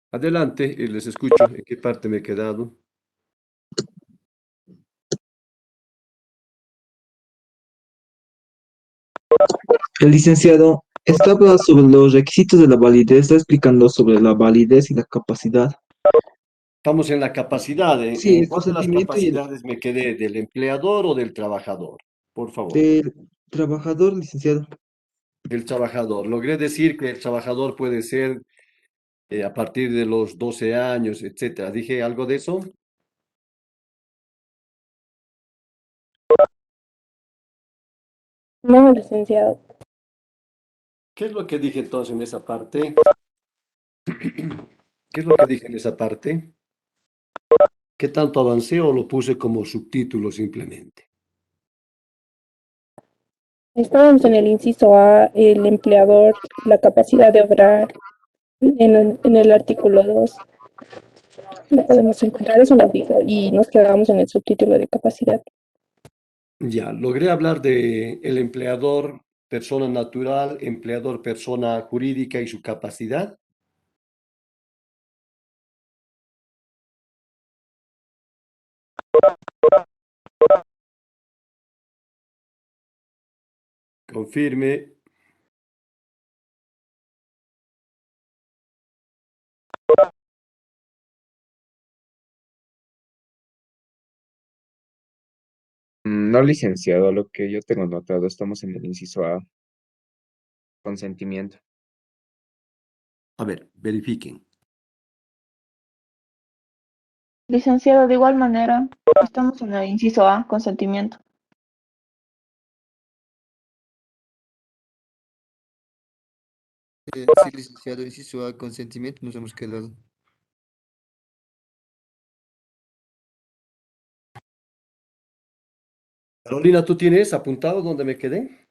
Adelante, les escucho. ¿En qué parte me he quedado? El licenciado estaba sobre los requisitos de la validez, está explicando sobre la validez y la capacidad. Estamos en la capacidad. ¿En, Sí, en el cuál de las consentimiento y el capacidades me quedé? ¿Del empleador o del trabajador? Por favor. del trabajador, licenciado. El trabajador. Logré decir que el trabajador puede ser a partir de los 12 años, etcétera. ¿Dije algo de eso? No, licenciado. ¿Qué es lo que dije entonces en esa parte? ¿Qué es lo que dije en esa parte? ¿Qué tanto avancé o lo puse como subtítulo simplemente? Estábamos en el inciso A, el empleador, la capacidad de obrar. En el artículo 2 lo podemos encontrar, eso nos dijo, y nos quedamos en el subtítulo de capacidad. Ya, logré hablar de el empleador, persona natural, empleador, persona jurídica y su capacidad. Confirme. No, licenciado, lo que yo tengo notado, estamos en el inciso A, consentimiento. A ver, verifiquen. Licenciado, de igual manera, estamos en el inciso A, consentimiento. Sí, licenciado, inciso A, consentimiento, nos hemos quedado. Carolina, ¿tú tienes apuntado dónde me quedé?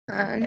Ah,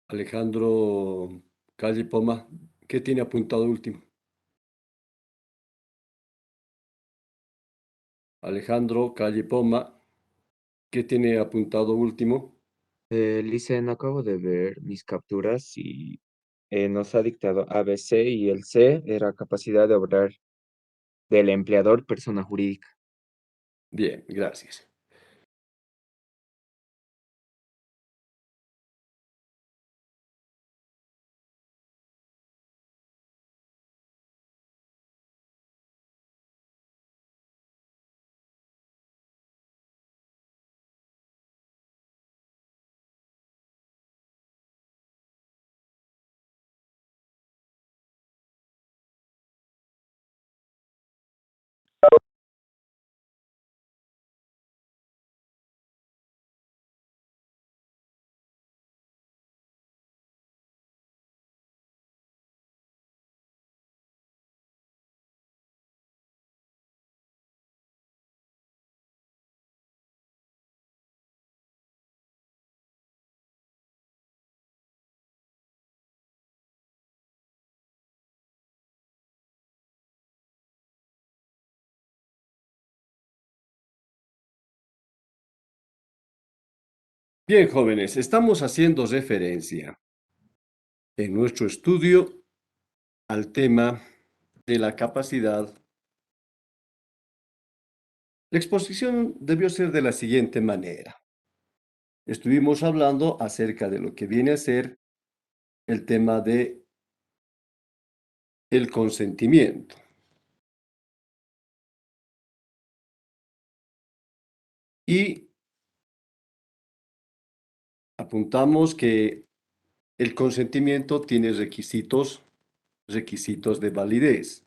Alejandro Calle Poma, ¿qué tiene apuntado último? Alejandro Calle Poma, ¿qué tiene apuntado último? Lice, no acabo de ver mis capturas y nos ha dictado ABC y el C era capacidad de obrar del empleador persona jurídica. Bien, gracias. Bien, jóvenes, estamos haciendo referencia en nuestro estudio al tema de la capacidad. La exposición debió ser de la siguiente manera. Estuvimos hablando acerca de lo que viene a ser el tema de el consentimiento. Y apuntamos que el consentimiento tiene requisitos de validez.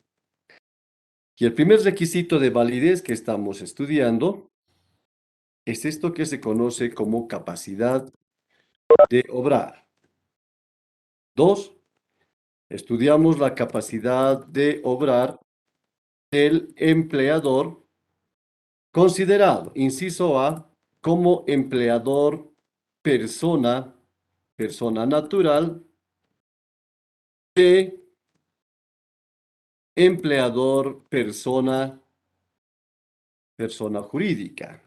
Y el primer requisito de validez que estamos estudiando es esto que se conoce como capacidad de obrar. Dos, estudiamos la capacidad de obrar del empleador considerado, inciso A, como empleador persona natural, B, empleador persona jurídica.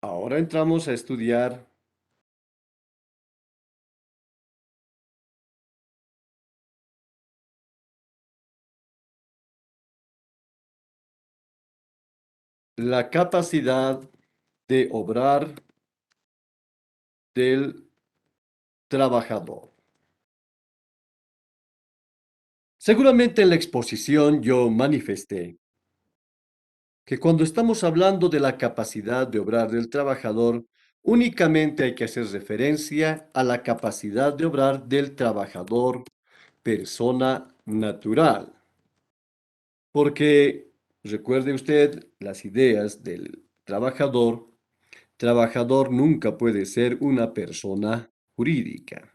Ahora entramos a estudiar la capacidad de obrar del trabajador. Seguramente en la exposición yo manifesté que cuando estamos hablando de la capacidad de obrar del trabajador, únicamente hay que hacer referencia a la capacidad de obrar del trabajador persona natural. Porque recuerde usted las ideas del trabajador. Trabajador nunca puede ser una persona jurídica.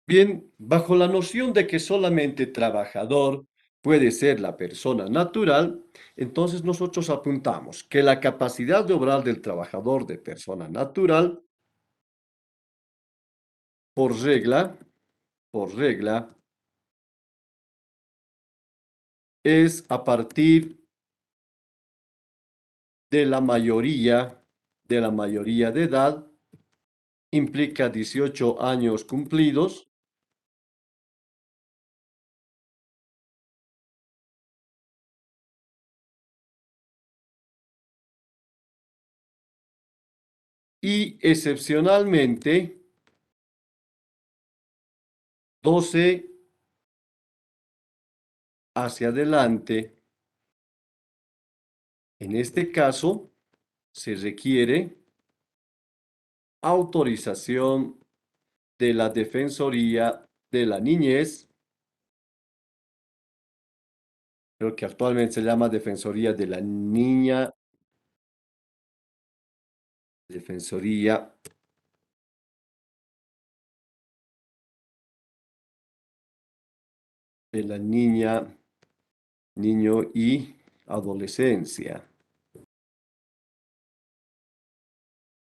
Bien, bajo la noción de que solamente trabajador puede ser la persona natural, entonces nosotros apuntamos que la capacidad de obrar del trabajador de persona natural, por regla, es a partir de la mayoría de edad, implica 18 años cumplidos, y excepcionalmente 12 hacia adelante. En este caso, se requiere autorización de la Defensoría de la Niñez, creo que actualmente se llama Defensoría de la Niña, Defensoría de la Niña, Niño y Adolescencia.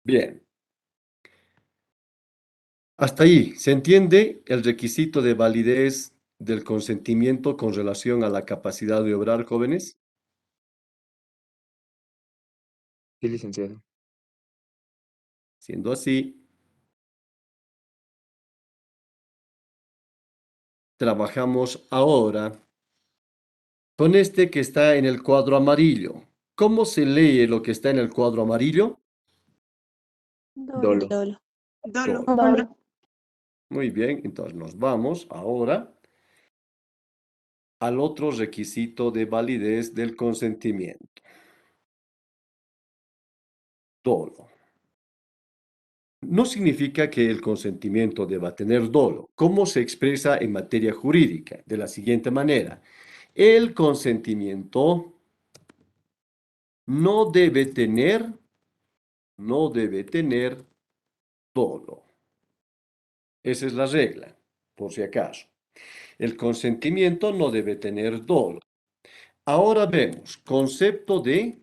Bien. Hasta ahí, ¿se entiende el requisito de validez del consentimiento con relación a la capacidad de obrar, jóvenes? Sí, licenciado. Siendo así, trabajamos ahora con este que está en el cuadro amarillo. ¿Cómo se lee lo que está en el cuadro amarillo? Dolo. Dolo. Dolo. Muy bien, entonces nos vamos ahora al otro requisito de validez del consentimiento. Dolo. No significa que el consentimiento deba tener dolo. ¿Cómo se expresa en materia jurídica? De la siguiente manera. El consentimiento no debe tener, no debe tener dolo. Esa es la regla, por si acaso. El consentimiento no debe tener dolo. Ahora vemos concepto de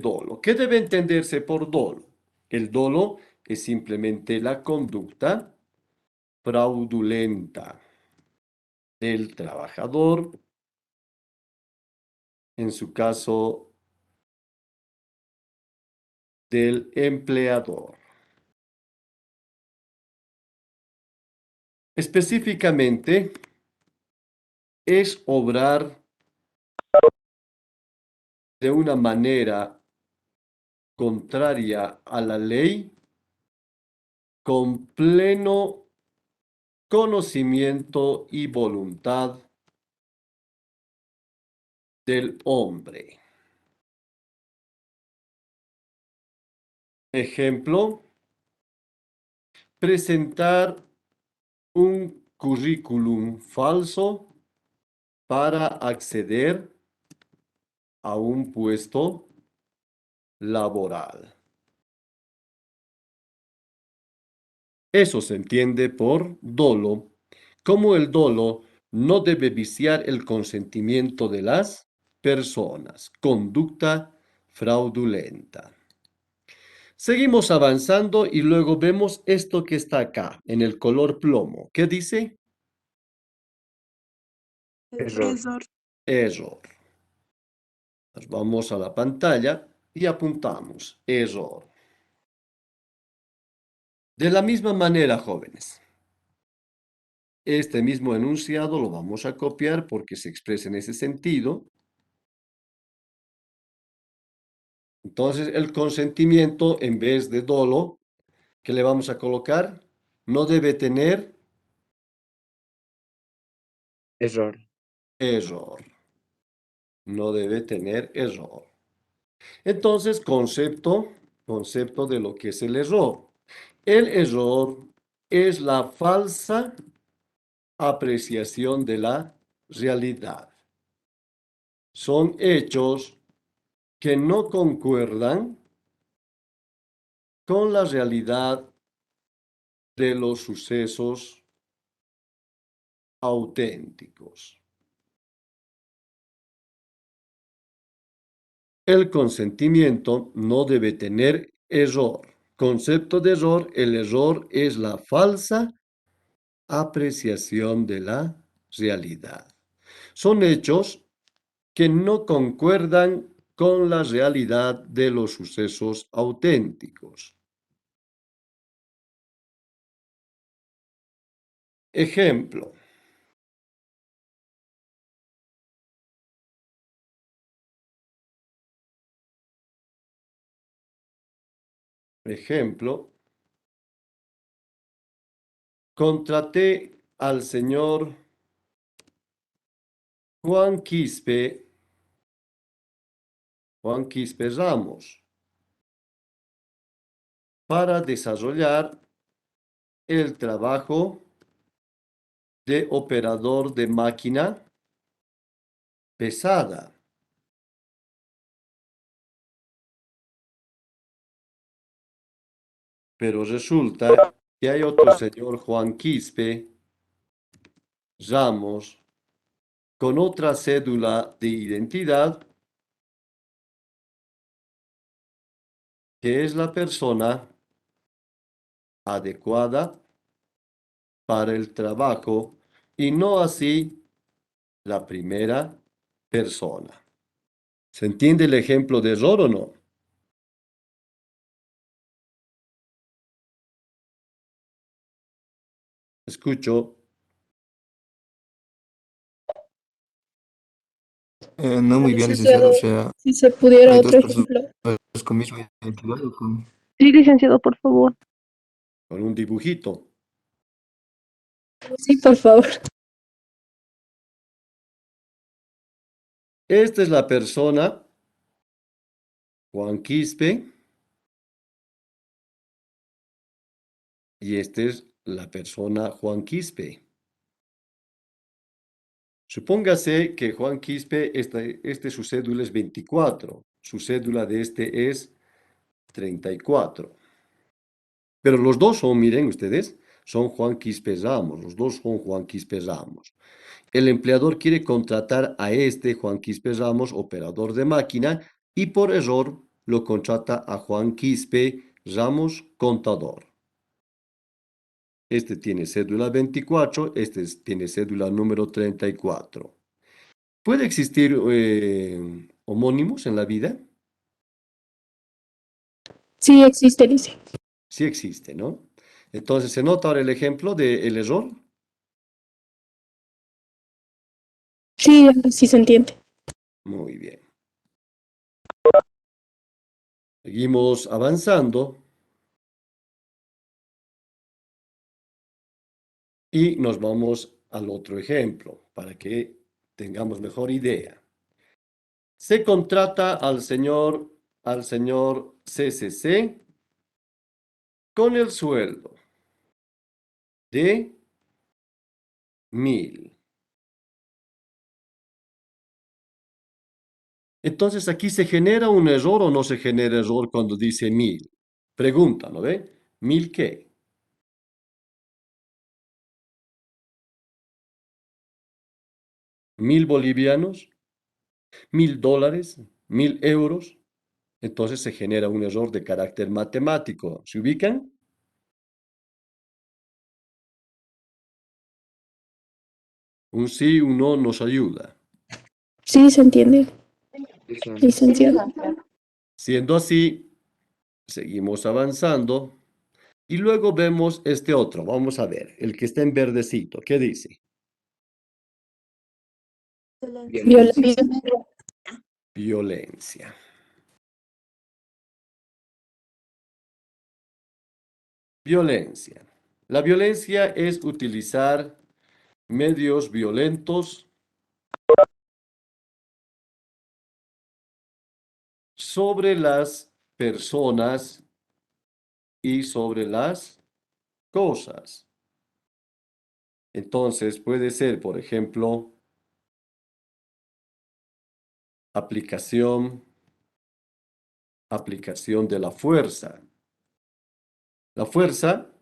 dolo. ¿Qué debe entenderse por dolo? El dolo es simplemente la conducta fraudulenta del trabajador, en su caso del empleador. Específicamente, es obrar de una manera contraria a la ley con pleno conocimiento y voluntad del hombre. Ejemplo, presentar un currículum falso para acceder a un puesto laboral. Eso se entiende por dolo, como el dolo no debe viciar el consentimiento de las personas, conducta fraudulenta. Seguimos avanzando y luego vemos esto que está acá, en el color plomo. ¿Qué dice? Error. Error. Nos vamos a la pantalla y apuntamos error. De la misma manera, jóvenes, este mismo enunciado lo vamos a copiar porque se expresa en ese sentido. Entonces, el consentimiento, en vez de dolo, ¿qué le vamos a colocar? No debe tener Error. error. No debe tener error. Entonces, concepto de lo que es el error. El error es la falsa apreciación de la realidad. Son hechos que no concuerdan con la realidad de los sucesos auténticos. El consentimiento no debe tener error. Concepto de error, el error es la falsa apreciación de la realidad. Son hechos que no concuerdan con la realidad de los sucesos auténticos. Ejemplo. Ejemplo. Contraté al señor Juan Quispe Ramos para desarrollar el trabajo de operador de máquina pesada. Pero resulta que hay otro señor Juan Quispe Ramos con otra cédula de identidad que es la persona adecuada para el trabajo y no así la primera persona. ¿Se entiende el ejemplo de error o no? Escucho. No muy bien, licenciado. O Licenciado, sea, si se pudiera hay dos otro personas ejemplo. con misma identidad o con... Sí, licenciado, por favor. Con un dibujito. Sí, por favor. Esta es la persona, Juan Quispe, y esta es la persona Juan Quispe. Supóngase que Juan Quispe, su cédula es 24, su cédula de este es 34. Pero los dos son, miren ustedes, son Juan Quispe Ramos, los dos son Juan Quispe Ramos. El empleador quiere contratar a este Juan Quispe Ramos, operador de máquina, y por error lo contrata a Juan Quispe Ramos, contador. Este tiene cédula 24, tiene cédula número 34. ¿Puede existir homónimos en la vida? Sí, existe, dice. Sí existe, ¿no? Entonces, ¿se nota ahora el ejemplo del error? Sí, sí se entiende. Muy bien. Seguimos avanzando y nos vamos al otro ejemplo para que tengamos mejor idea. Se contrata al señor CCC con el sueldo de 1,000. Entonces, ¿aquí se genera un error o no se genera error cuando dice 1,000? Pregunta, ¿no ve? ¿1,000 qué? ¿1,000 bolivianos? ¿1,000 dólares? ¿1,000 euros? Entonces se genera un error de carácter matemático. ¿Se ubican? Un sí, un no nos ayuda. Sí se entiende, Licenciado. Sí, licenciado. licenciado. Siendo así, seguimos avanzando y luego vemos este otro. Vamos a ver, el que está en verdecito. ¿Qué dice? Violencia. Violencia. Violencia. La violencia es utilizar medios violentos sobre las personas y sobre las cosas. Entonces puede ser, por ejemplo, aplicación de la fuerza. La fuerza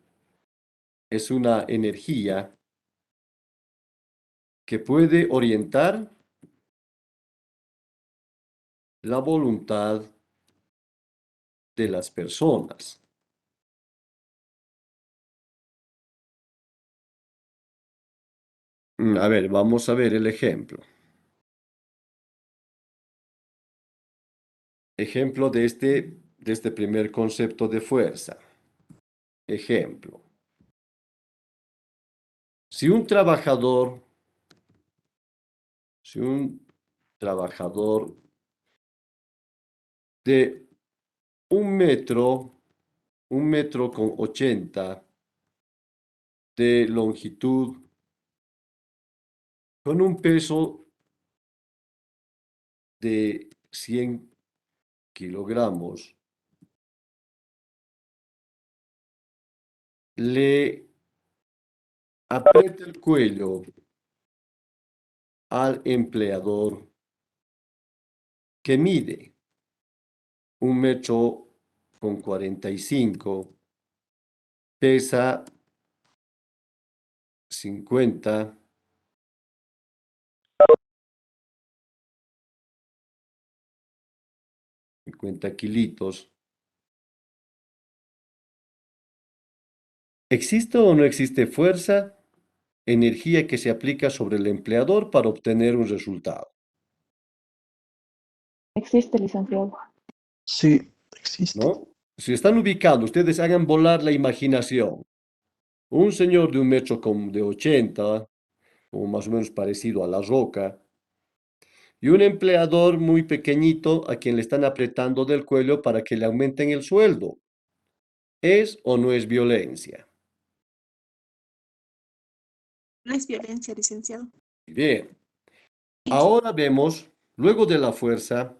es una energía que puede orientar la voluntad de las personas. A ver, vamos a ver el ejemplo. Ejemplo de este primer concepto de fuerza. Ejemplo. Si un trabajador, si un trabajador de 1 metro, 1,80 m de longitud, con un peso de 100 kilogramos, le aprieta el cuello al empleador que mide 1,45 m, pesa 50 kilitos. ¿Existe o no existe fuerza, energía que se aplica sobre el empleador para obtener un resultado? Existe, licenciado. Sí, existe. ¿No? Si están ubicados, ustedes hagan volar la imaginación. Un señor de 1 metro de 80, o más o menos parecido a La Roca, y un empleador muy pequeñito a quien le están apretando del cuello para que le aumenten el sueldo. ¿Es o no es violencia? No es violencia, licenciado. Bien, ahora vemos, luego de la fuerza,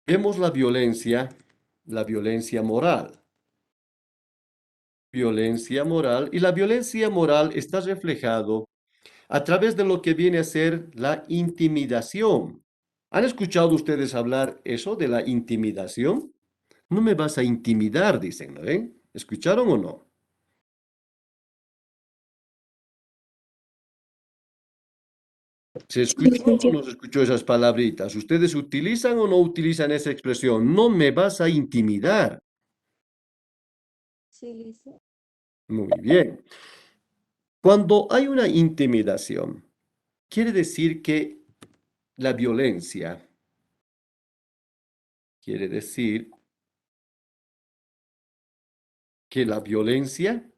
vemos la violencia moral. Violencia moral, y la violencia moral está reflejado a través de lo que viene a ser la intimidación. ¿Han escuchado ustedes hablar eso de la intimidación? No me vas a intimidar, dicen, ¿no ven? ¿Escucharon o no? ¿Se Sí, escuchó o licenciado. no se escuchó esas palabritas? ¿Ustedes utilizan o no utilizan esa expresión? No me vas a intimidar. Sí, licenciado. Muy bien. Cuando hay una intimidación, quiere decir que la violencia, quiere decir que la violencia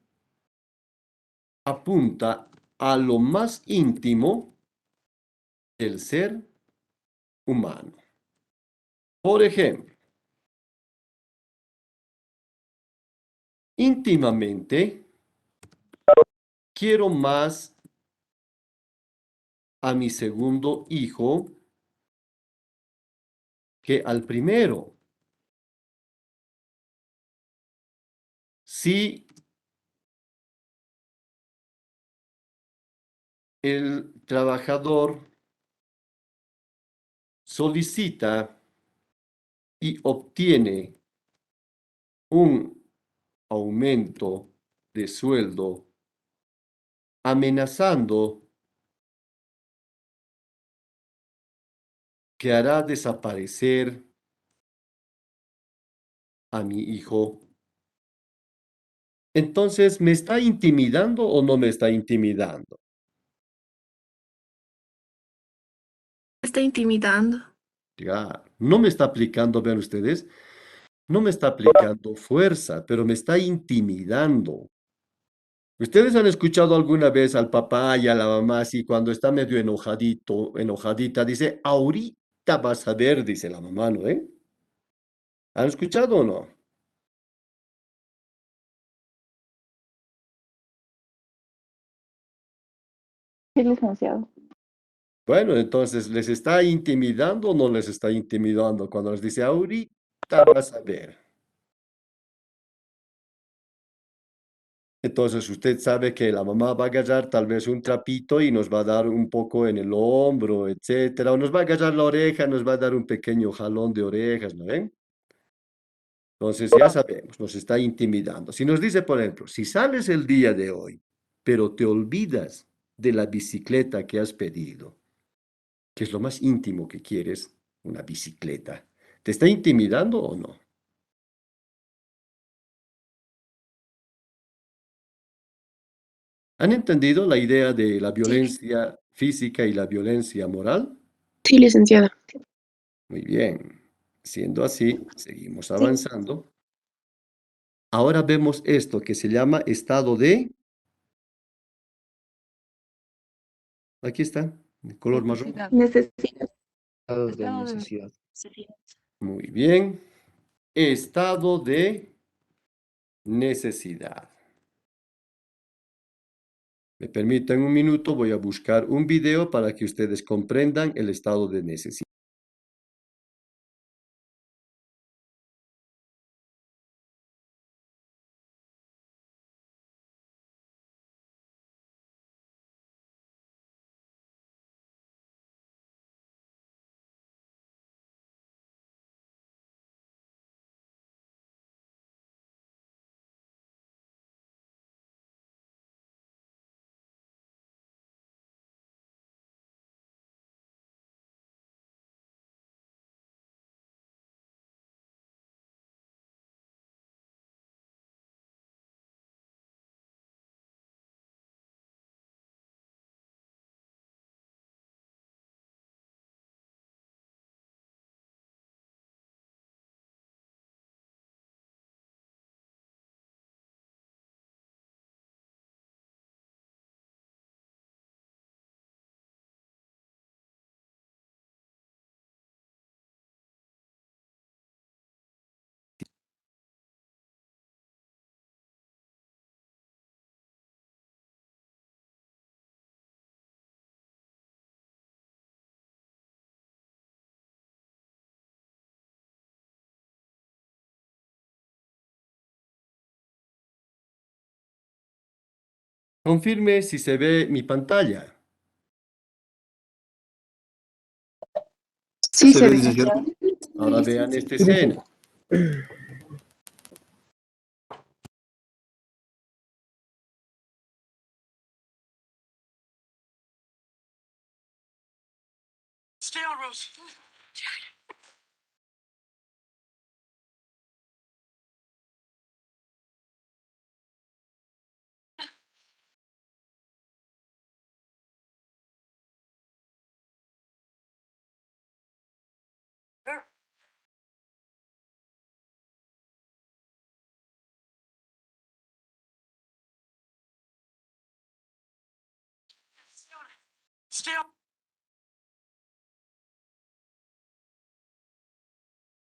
apunta a lo más íntimo del ser humano. Por ejemplo, íntimamente quiero más a mi segundo hijo que al primero. Si el trabajador solicita y obtiene un aumento de sueldo amenazando que hará desaparecer a mi hijo, entonces, ¿me está intimidando o no me está intimidando? Está intimidando. Ya, no me está aplicando, vean ustedes, no me está aplicando fuerza, pero me está intimidando. ¿Ustedes han escuchado alguna vez al papá y a la mamá así cuando está medio enojadito, enojadita, dice, ahorita vas a ver, dice la mamá, ¿no? ¿Han escuchado o no? Sí, licenciado. Bueno, entonces, ¿les está intimidando o no les está intimidando cuando les dice, ahorita vas a ver? Entonces usted sabe que la mamá va a agarrar tal vez un trapito y nos va a dar un poco en el hombro, etcétera, o nos va a agarrar la oreja, nos va a dar un pequeño jalón de orejas, ¿no ven? Entonces ya sabemos, nos está intimidando. Si nos dice, por ejemplo, si sales el día de hoy, pero te olvidas de la bicicleta que has pedido, que es lo más íntimo que quieres, una bicicleta, ¿te está intimidando o no? ¿Han entendido la idea de la Sí, violencia física y la violencia moral? sí, licenciada. Muy bien. Siendo así, seguimos Sí. avanzando. Ahora vemos esto que se llama estado de, aquí está, de color marrón. Necesidad. Estados de necesidad. Muy bien. Estado de necesidad. Me permiten un minuto, voy a buscar un video para que ustedes comprendan el estado de necesidad. Confirme si se ve mi pantalla. Sí, Se se ve, ve. licenciado. Ahora vean esta escena.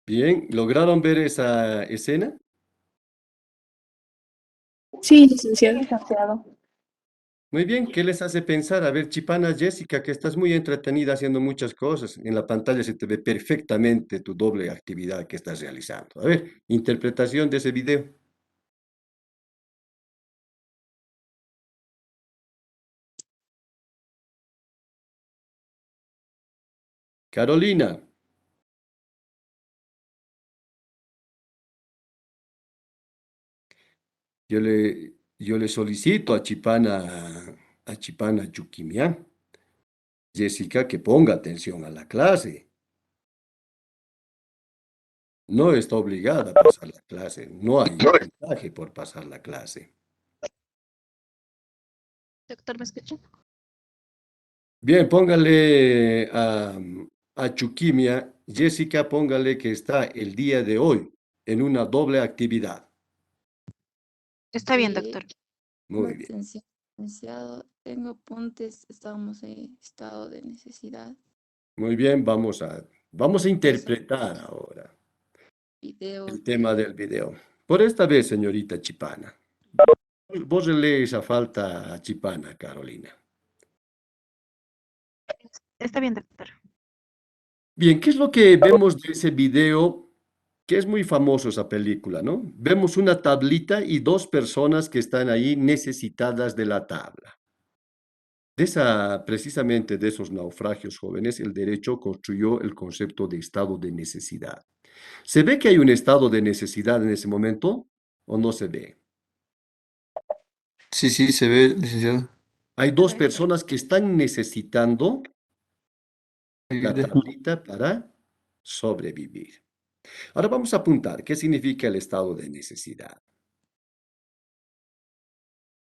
Bien, ¿lograron ver esa escena? Sí, licenciado. Licenciado. Muy bien, ¿qué les hace pensar? A ver, Chipana Jessica, que estás muy entretenida haciendo muchas cosas. En la pantalla se te ve perfectamente tu doble actividad que estás realizando. A ver, interpretación de ese video. Carolina, yo le solicito a Chipana Yukimian, Jessica, que ponga atención a la clase. No está obligada a pasar la clase. No hay puntaje por pasar la clase. Doctor, ¿me escucha? Bien, póngale a Chukimia, Jessica, póngale que está el día de hoy en una doble actividad. Está bien, doctor. Muy bien. Licenciado, tengo apuntes, estábamos en estado de necesidad. Muy bien, vamos a interpretar ahora Video el tema que del video. Por esta vez, señorita Chipana. Vos lees esa falta a Chipana, Carolina. Está bien, doctor. Bien, ¿qué es lo que vemos de ese video? Que es muy famoso esa película, ¿no? Vemos una tablita y dos personas que están ahí necesitadas de la tabla. Precisamente de esos naufragios jóvenes, el derecho construyó el concepto de estado de necesidad. ¿Se ve que hay un estado de necesidad en ese momento o no se ve? Sí, sí, se ve, licenciado. Hay dos personas que están necesitando la Ayuda. tablita para sobrevivir. Ahora vamos a apuntar qué significa el estado de necesidad.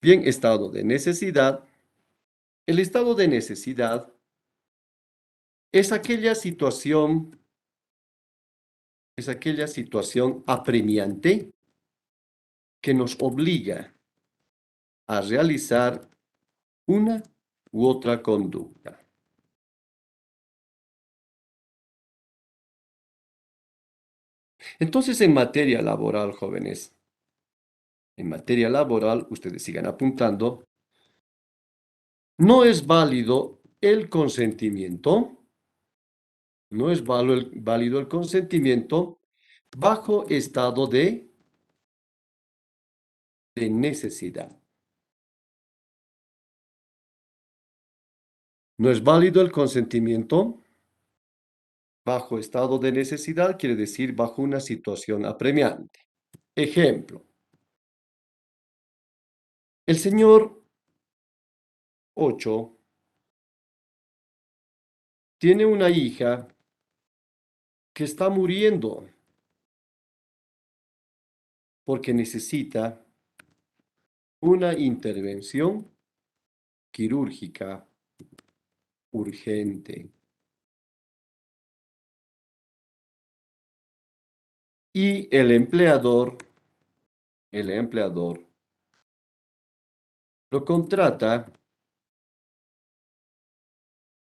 Bien, estado de necesidad. El estado de necesidad es aquella situación apremiante que nos obliga a realizar una u otra conducta. Entonces, en materia laboral, jóvenes, en materia laboral, ustedes sigan apuntando, no es válido el consentimiento, no es válido el consentimiento bajo estado de necesidad. No es válido el consentimiento bajo estado de necesidad, quiere decir bajo una situación apremiante. Ejemplo. El señor 8 tiene una hija que está muriendo porque necesita una intervención quirúrgica urgente. Y el empleador lo contrata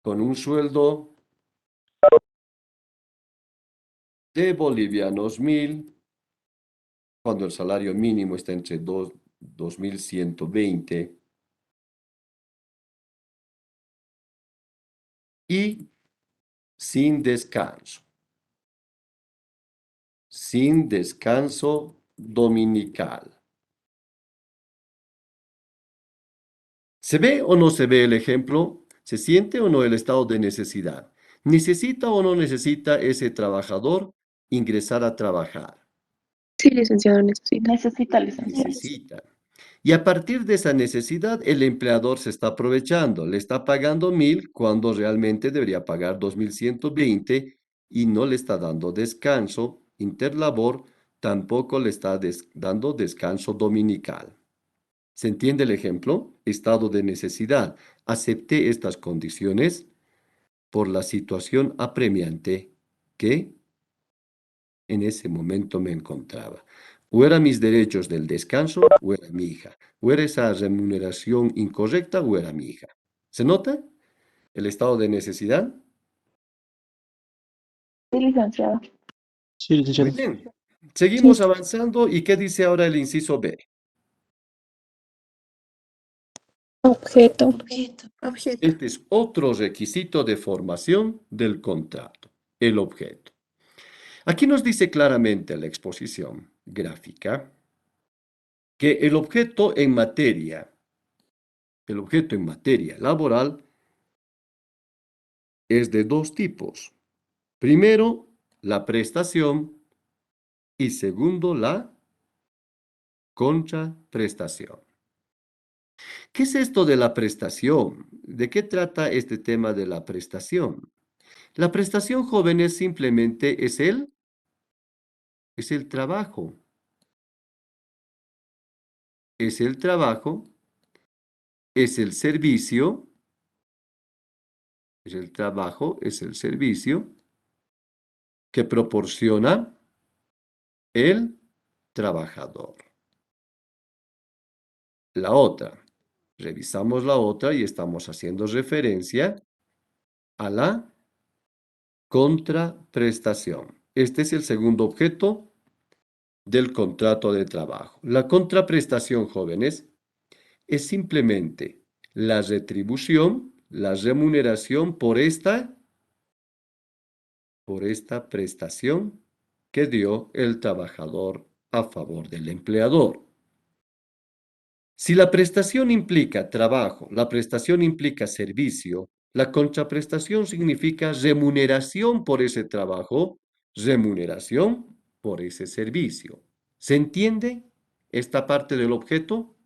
con un sueldo de bolivianos 1.000, cuando el salario mínimo está entre 2.120, y sin descanso dominical. ¿Se ve o no se ve el ejemplo? ¿Se siente o no el estado de necesidad? ¿Necesita o no necesita ese trabajador ingresar a trabajar? Sí, licenciado, necesita. Necesita, licenciado. Necesita. Y a partir de esa necesidad, el empleador se está aprovechando. Le está pagando 1.000 cuando realmente debería pagar 2.120 y no le está dando descanso interlabor, tampoco le está dando descanso dominical. ¿Se entiende el ejemplo? Estado de necesidad. Acepté estas condiciones por la situación apremiante que en ese momento me encontraba. O era mis derechos del descanso, o era mi hija. O era esa remuneración incorrecta, o era mi hija. ¿Se nota el estado de necesidad? Sí, licenciado. Sí, Muy licenciado. bien. Seguimos avanzando. ¿Y qué dice ahora el inciso B? Objeto. Este es otro requisito de formación del contrato, el objeto. Aquí nos dice claramente la exposición gráfica que el objeto en materia laboral es de dos tipos. Primero, la prestación y segundo, la contraprestación. ¿Qué es esto de la prestación? ¿De qué trata este tema de la prestación? La prestación, jóvenes, simplemente es el trabajo. Es el trabajo, es el servicio, es el trabajo, es el servicio que proporciona el trabajador. La otra, revisamos la otra y estamos haciendo referencia a la contraprestación. Este es el segundo objeto del contrato de trabajo. La contraprestación, jóvenes, es simplemente la retribución, la remuneración por esta prestación que dio el trabajador a favor del empleador. Si la prestación implica trabajo, la prestación implica servicio, la contraprestación significa remuneración por ese trabajo, remuneración por ese servicio. ¿Se entiende esta parte del objeto?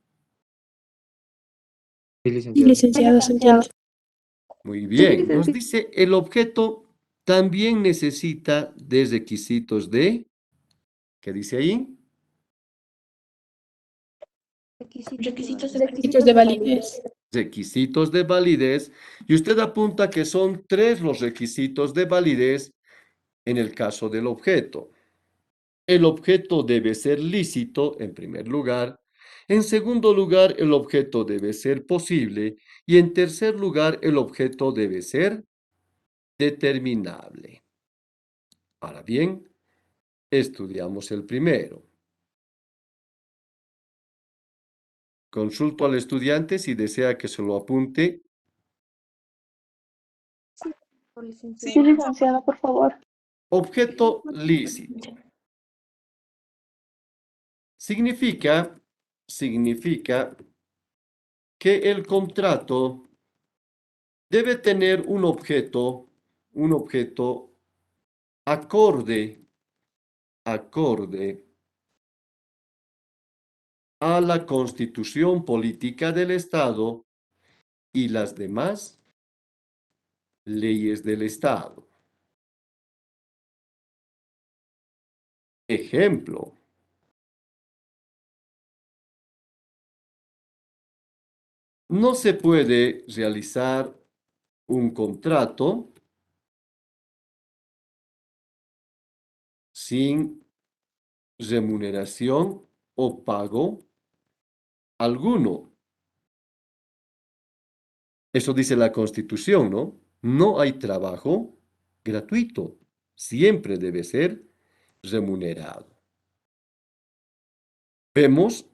Sí, Sí, licenciado. licenciado, se entiende. Muy bien. Nos dice el objeto también necesita de requisitos de, ¿qué dice ahí? Requisitos de validez. Requisitos de validez. Y usted apunta que son 3 los requisitos de validez en el caso del objeto. El objeto debe ser lícito, en primer lugar. En segundo lugar, el objeto debe ser posible. Y en tercer lugar, el objeto debe ser determinable. Ahora bien, estudiamos el primero. Consulto al estudiante si desea que se lo apunte. Sí, licenciado, por favor. Objeto lícito. Significa que el contrato debe tener un objeto acorde a la Constitución Política del Estado y las demás leyes del Estado. Ejemplo. No se puede realizar un contrato sin remuneración o pago alguno. Eso dice la Constitución, ¿no? No hay trabajo gratuito. Siempre debe ser remunerado. Vemos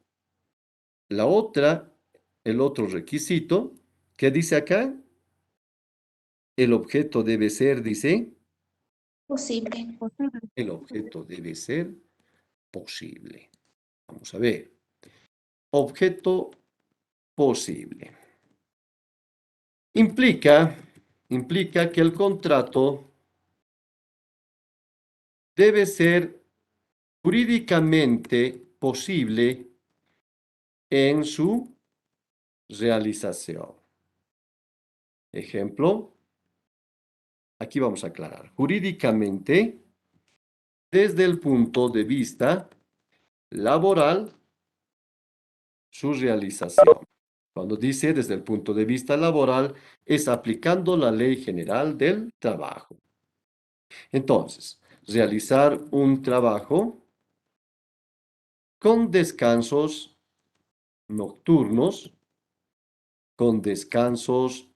el otro requisito que dice acá. El objeto debe ser, dice, el objeto debe ser posible. Vamos a ver. Objeto posible. Implica que el contrato debe ser jurídicamente posible en su realización. Ejemplo, aquí vamos a aclarar. Jurídicamente, desde el punto de vista laboral, su realización. Cuando dice desde el punto de vista laboral, es aplicando la Ley General del Trabajo. Entonces, realizar un trabajo con descansos nocturnos, con descansos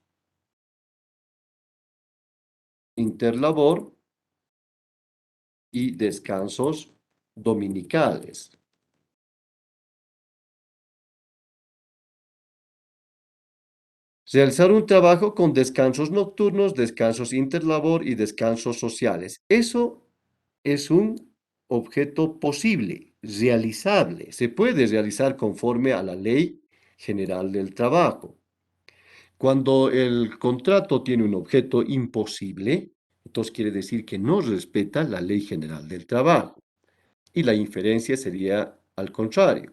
interlabor y descansos dominicales. Realizar un trabajo con descansos nocturnos, descansos interlabor y descansos sociales. Eso es un objeto posible, realizable. Se puede realizar conforme a la Ley General del Trabajo. Cuando el contrato tiene un objeto imposible, entonces quiere decir que no respeta la Ley General del Trabajo. Y la inferencia sería al contrario.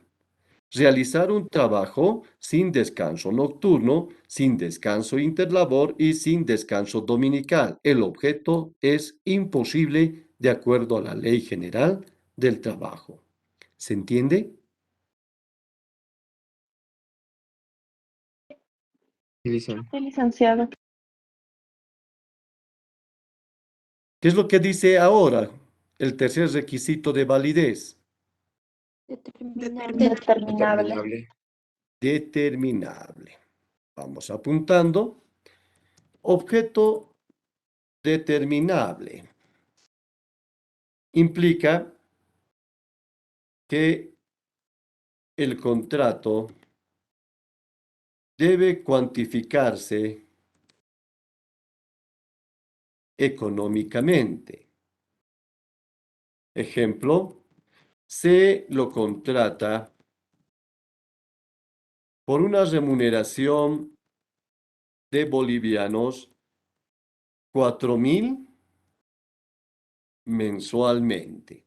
Realizar un trabajo sin descanso nocturno, sin descanso interlabor y sin descanso dominical. El objeto es imposible de acuerdo a la Ley General del Trabajo. ¿Se entiende? Sí, licenciado. Sí, licenciado. ¿Qué es lo que dice ahora el tercer requisito de validez? Determinable. Determinable. Determinable. Determinable. Vamos apuntando. Objeto determinable implica que el contrato debe cuantificarse económicamente. Ejemplo, se lo contrata por una remuneración de bolivianos 4.000 mensualmente.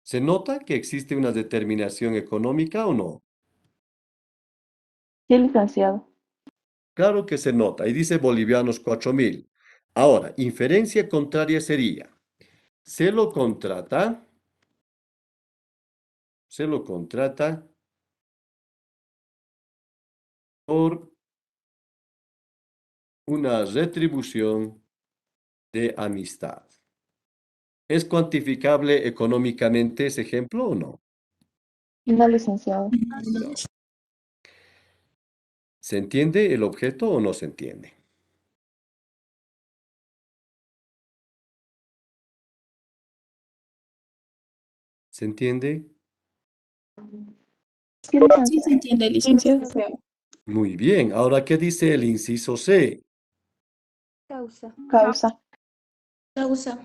¿Se nota que existe una determinación económica o no? Sí, licenciado. Claro que se nota, y dice bolivianos 4.000. Ahora, inferencia contraria sería, se lo contrata por una retribución de amistad. ¿Es cuantificable económicamente ese ejemplo o no? No, licenciado. No. ¿Se entiende el objeto o no se entiende? ¿Se entiende? Sí, Sí, licenciado. se entiende, licenciado. Muy bien. Ahora, ¿qué dice el inciso C? Causa. Causa. Causa.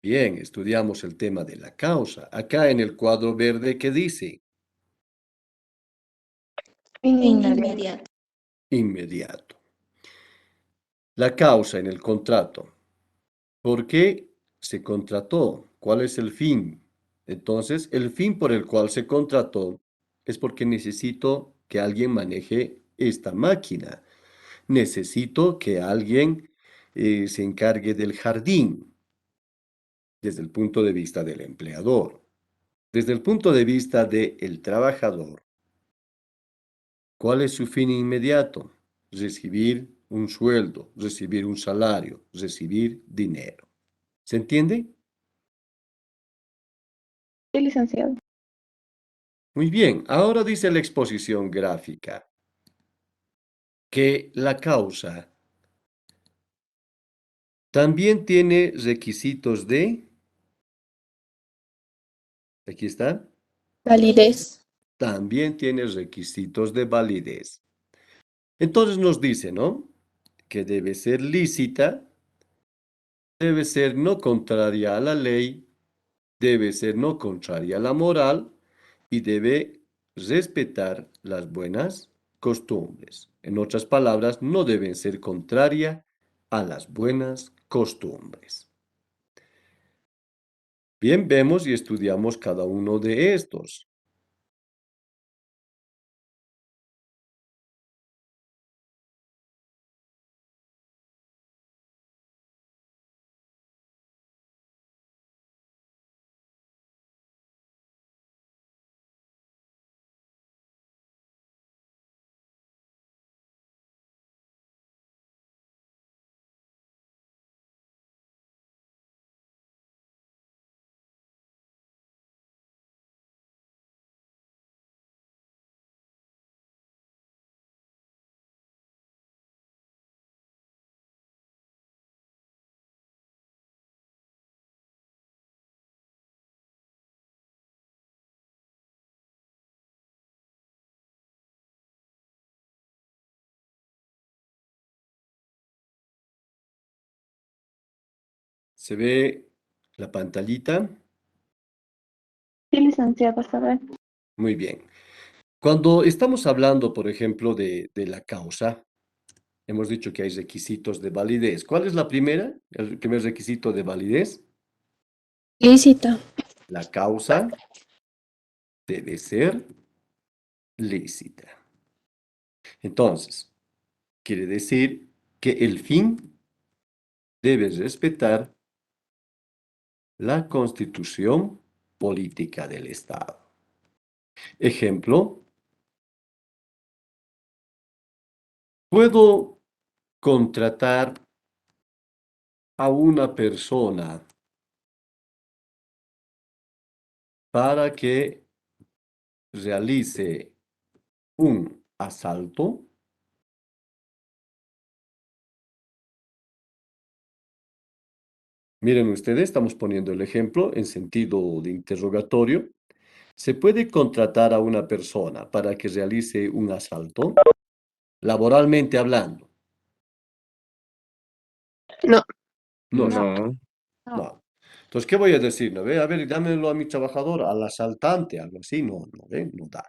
Bien, estudiamos el tema de la causa. Acá en el cuadro verde, ¿qué dice? Fin Fin inmediato. inmediato. Inmediato. La causa en el contrato. ¿Por qué se contrató? ¿Cuál es el fin? Entonces, el fin por el cual se contrató es porque necesito que alguien maneje esta máquina. Necesito que alguien se encargue del jardín desde el punto de vista del empleador. Desde el punto de vista del trabajador, ¿cuál es su fin inmediato? Recibir un sueldo, recibir un salario, recibir dinero. ¿Se entiende? Sí, licenciado. Muy bien, ahora dice la exposición gráfica que la causa también tiene requisitos de, aquí está, Validez. también tiene requisitos de validez. Entonces nos dice, ¿no? Que debe ser lícita, debe ser no contraria a la ley, debe ser no contraria a la moral y debe respetar las buenas costumbres. En otras palabras, no deben ser contraria a las buenas costumbres. Bien, vemos y estudiamos cada uno de estos. ¿Se ve la pantallita? Sí, licenciado, está bien. Muy bien. Cuando estamos hablando, por ejemplo, de la causa, hemos dicho que hay requisitos de validez. ¿Cuál es la primera? El primer requisito de validez. Lícita. La causa debe ser lícita. Entonces, quiere decir que el fin debe respetar la constitución política del Estado. Ejemplo, puedo contratar a una persona para que realice un asalto. Miren ustedes, estamos poniendo el ejemplo en sentido de interrogatorio. ¿Se puede contratar a una persona para que realice un asalto? Laboralmente hablando. No. No, No, No, no. Entonces, ¿qué voy a decir? ¿No ve? A ver, dámelo a mi trabajador, al asaltante, algo así. No, no, ¿ve? No da.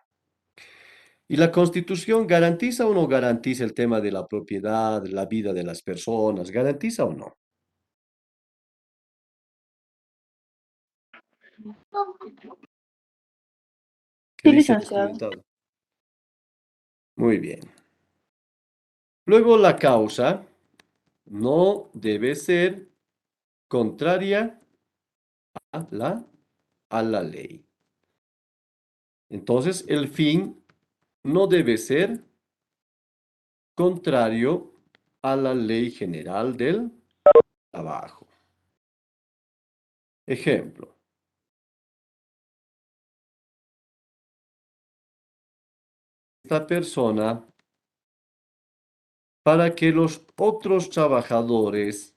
¿Y la Constitución garantiza o no garantiza el tema de la propiedad, la vida de las personas? ¿Garantiza o no? ¿Qué sí, dice el licenciado. estudiantado? Muy bien. Luego, la causa no debe ser contraria a la ley. Entonces, el fin no debe ser contrario a la ley general del trabajo. Ejemplo, esta persona, para que los otros trabajadores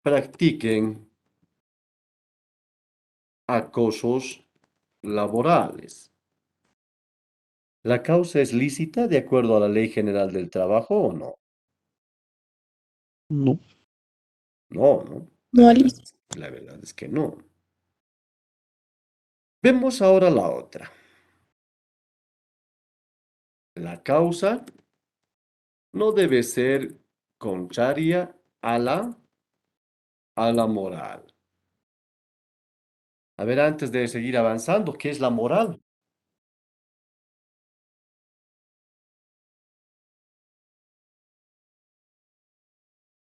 practiquen acosos laborales. ¿La causa es lícita de acuerdo a la Ley General del Trabajo o no? No. No, no. No, lícita. La verdad es que no. Vemos ahora la otra. La causa no debe ser contraria a la moral. A ver, antes de seguir avanzando, ¿qué es la moral?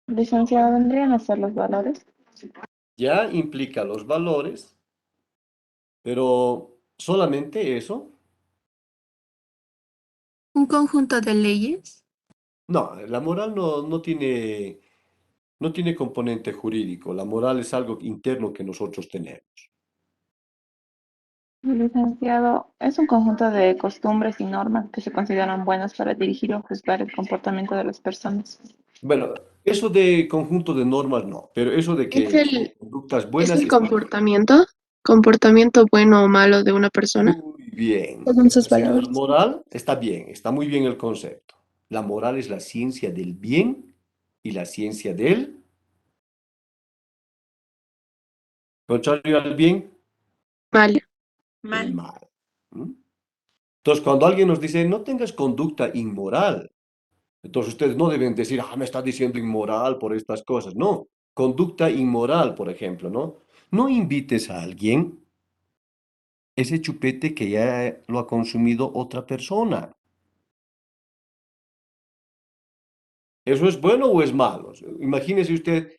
Licenciado, ¿vendrían a ser los valores? Ya implica los valores, pero solamente eso. Un conjunto de leyes. No, la moral no tiene componente jurídico. La moral es algo interno que nosotros tenemos. Licenciado, es un conjunto de costumbres y normas que se consideran buenas para dirigir o juzgar el comportamiento de las personas. Bueno, eso de conjunto de normas no, pero eso de Es que son el, conductas es buenas el está bien. comportamiento bueno o malo de una persona. Muy bien. Según sus O sea, la valores. moral está bien, está muy bien el concepto. La moral es la ciencia del bien y la ciencia del Contrario al bien, Mal. el mal. ¿Mm? Entonces, cuando alguien nos dice, no tengas conducta inmoral, entonces ustedes no deben decir, me está diciendo inmoral por estas cosas. No, conducta inmoral, por ejemplo, ¿no? No invites a alguien ese chupete que ya lo ha consumido otra persona. ¿Eso es bueno o es malo? Imagínese usted,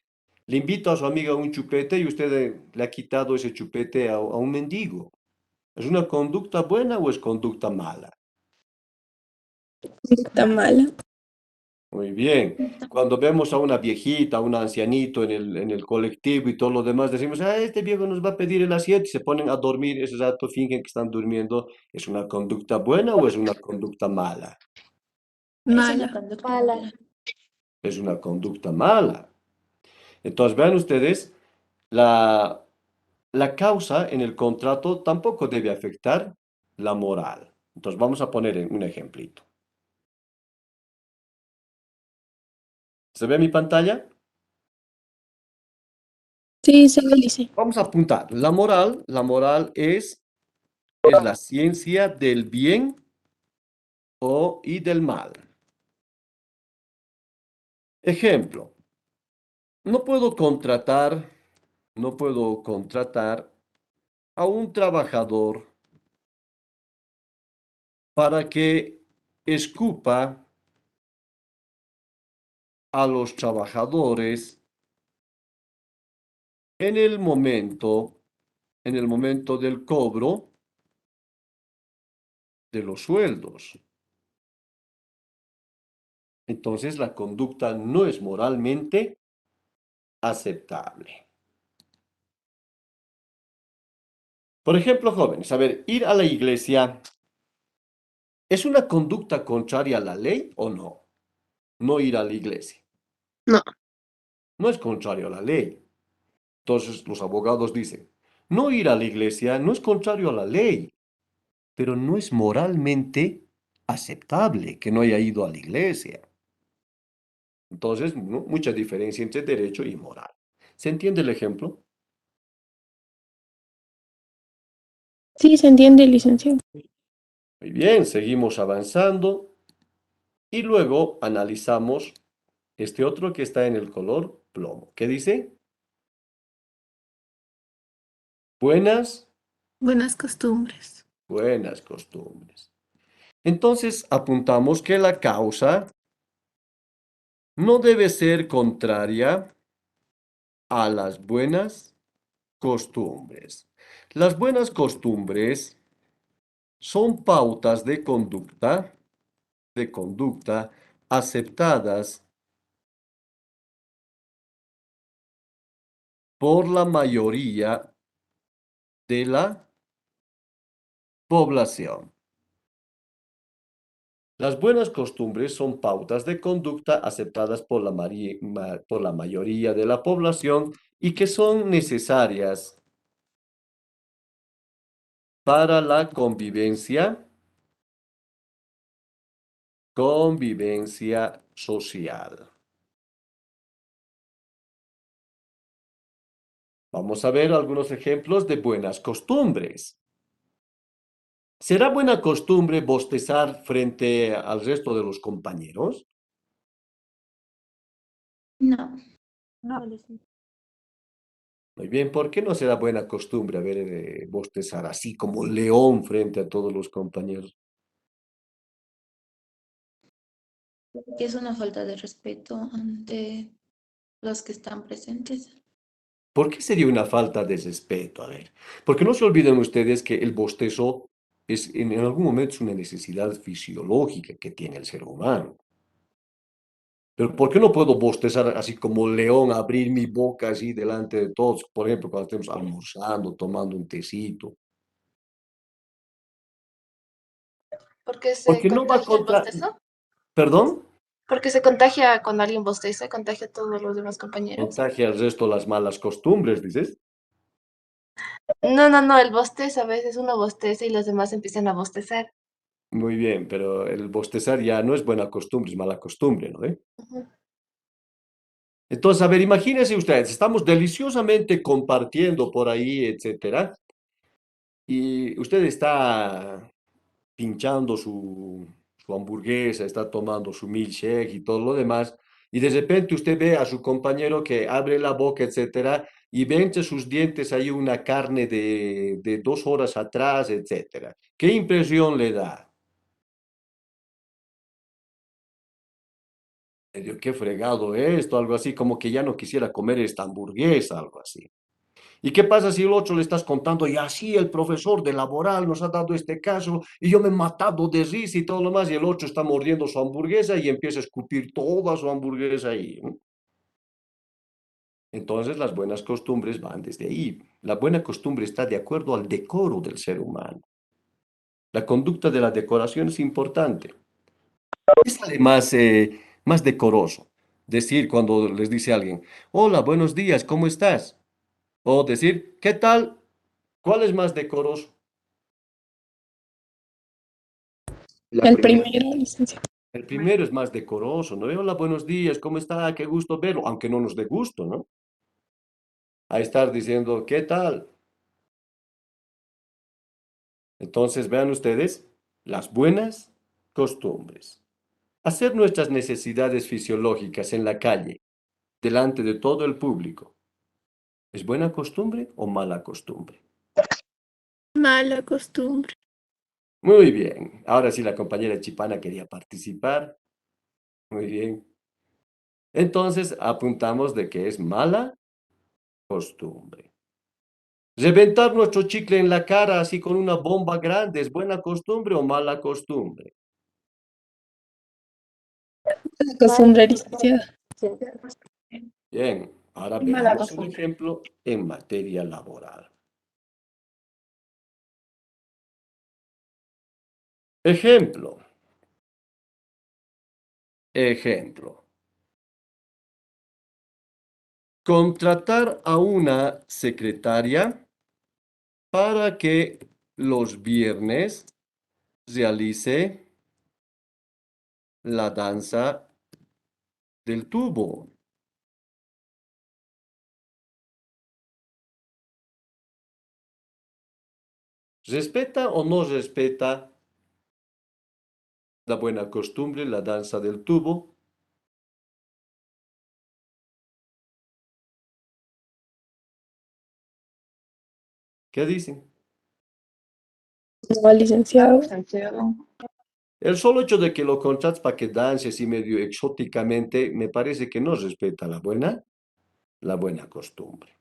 le invita a su amiga a un chupete y usted le ha quitado ese chupete a un mendigo. ¿Es una conducta buena o es conducta mala? Está mala. Muy bien. Cuando vemos a una viejita, a un ancianito en el colectivo y todo lo demás, decimos, este viejo nos va a pedir el asiento y se ponen a dormir, ese rato fingen que están durmiendo. ¿Es una conducta buena o es una conducta mala? Es una Mala. conducta mala. Es una conducta mala. Entonces, vean ustedes, la, la causa en el contrato tampoco debe afectar la moral. Entonces, vamos a poner un ejemplito. ¿Se ve mi pantalla? Sí, se lo dice. Vamos a apuntar. La moral es la ciencia del bien y del mal. Ejemplo, no puedo contratar, no puedo contratar a un trabajador para que escupa a los trabajadores en el momento, en el momento del cobro de los sueldos. Entonces la conducta no es moralmente aceptable. Por ejemplo, jóvenes, a ver, ir a la iglesia, ¿es una conducta contraria a la ley o no? No ir a la iglesia. No. No es contrario a la ley. Entonces los abogados dicen, no ir a la iglesia no es contrario a la ley, pero no es moralmente aceptable que no haya ido a la iglesia. Entonces, ¿no? Mucha diferencia entre derecho y moral. ¿Se entiende el ejemplo? Sí, se entiende, licenciado. Muy bien, seguimos avanzando y luego analizamos este otro que está en el color plomo. ¿Qué dice? Buenas, Buenas costumbres. buenas costumbres. Entonces apuntamos que la causa no debe ser contraria a las buenas costumbres. Las buenas costumbres son pautas de conducta aceptadas por la mayoría de la población. Las buenas costumbres son pautas de conducta aceptadas por por la mayoría de la población y que son necesarias para la convivencia social. Vamos a ver algunos ejemplos de buenas costumbres. ¿Será buena costumbre bostezar frente al resto de los compañeros? No. No. Muy bien, ¿por qué no será buena costumbre bostezar así como león frente a todos los compañeros? Que es una falta de respeto ante los que están presentes. ¿Por qué sería una falta de respeto? A ver, porque no se olviden ustedes que el bostezo en algún momento es una necesidad fisiológica que tiene el ser humano. Pero ¿por qué no puedo bostezar así como león, abrir mi boca así delante de todos? Por ejemplo, cuando estemos almorzando, tomando un tecito. Porque se Porque no va contagia el contra... bostezo. ¿Perdón? Porque se contagia cuando alguien bosteza, contagia a todos los demás compañeros. Contagia al resto las malas costumbres, dices. No, no, no, el bostezo, a veces uno bosteza y los demás empiezan a bostezar. Muy bien, pero el bostezar ya no es buena costumbre, es mala costumbre, ¿no? Ujú. Entonces, a ver, imagínense ustedes, estamos deliciosamente compartiendo por ahí, etcétera, y usted está pinchando su hamburguesa, está tomando su milkshake y todo lo demás, y de repente usted ve a su compañero que abre la boca, etcétera, y ve entre sus dientes ahí una carne de 2 horas atrás, etcétera. ¿Qué impresión le da? Medio, qué fregado esto, algo así, como que ya no quisiera comer esta hamburguesa, algo así. ¿Y qué pasa si el otro le estás contando, y así el profesor de laboral nos ha dado este caso, y yo me he matado de risa y todo lo más, y el otro está mordiendo su hamburguesa y empieza a escupir toda su hamburguesa ahí, ¿no? Entonces las buenas costumbres van desde ahí. La buena costumbre está de acuerdo al decoro del ser humano. La conducta de la decoración es importante. Es además más decoroso decir cuando les dice a alguien, hola, buenos días, ¿cómo estás? O decir, ¿qué tal? ¿Cuál es más decoroso? La El primera. primero, licenciado. El primero es más decoroso, ¿no? Hola, buenos días, ¿cómo está? Qué gusto verlo, aunque no nos dé gusto, ¿no? A estar diciendo, ¿qué tal? Entonces, vean ustedes las buenas costumbres. Hacer nuestras necesidades fisiológicas en la calle, delante de todo el público, ¿es buena costumbre o mala costumbre? Mala costumbre. Muy bien. Ahora sí, la compañera Chipana quería participar. Muy bien. Entonces, apuntamos de que es mala costumbre. ¿Reventar nuestro chicle en la cara así con una bomba grande es buena costumbre o mala costumbre? La costumbre, licenciado. Bien, ahora Mala veamos el costumbre. ejemplo en materia laboral. Ejemplo, ejemplo. Contratar a una secretaria para que los viernes realice la danza del tubo. ¿Respeta o no respeta la buena costumbre, la danza del tubo? ¿Qué dicen? No, licenciado. Licenciado. El solo hecho de que lo contrates para que dance así medio exóticamente, me parece que no respeta la buena costumbre.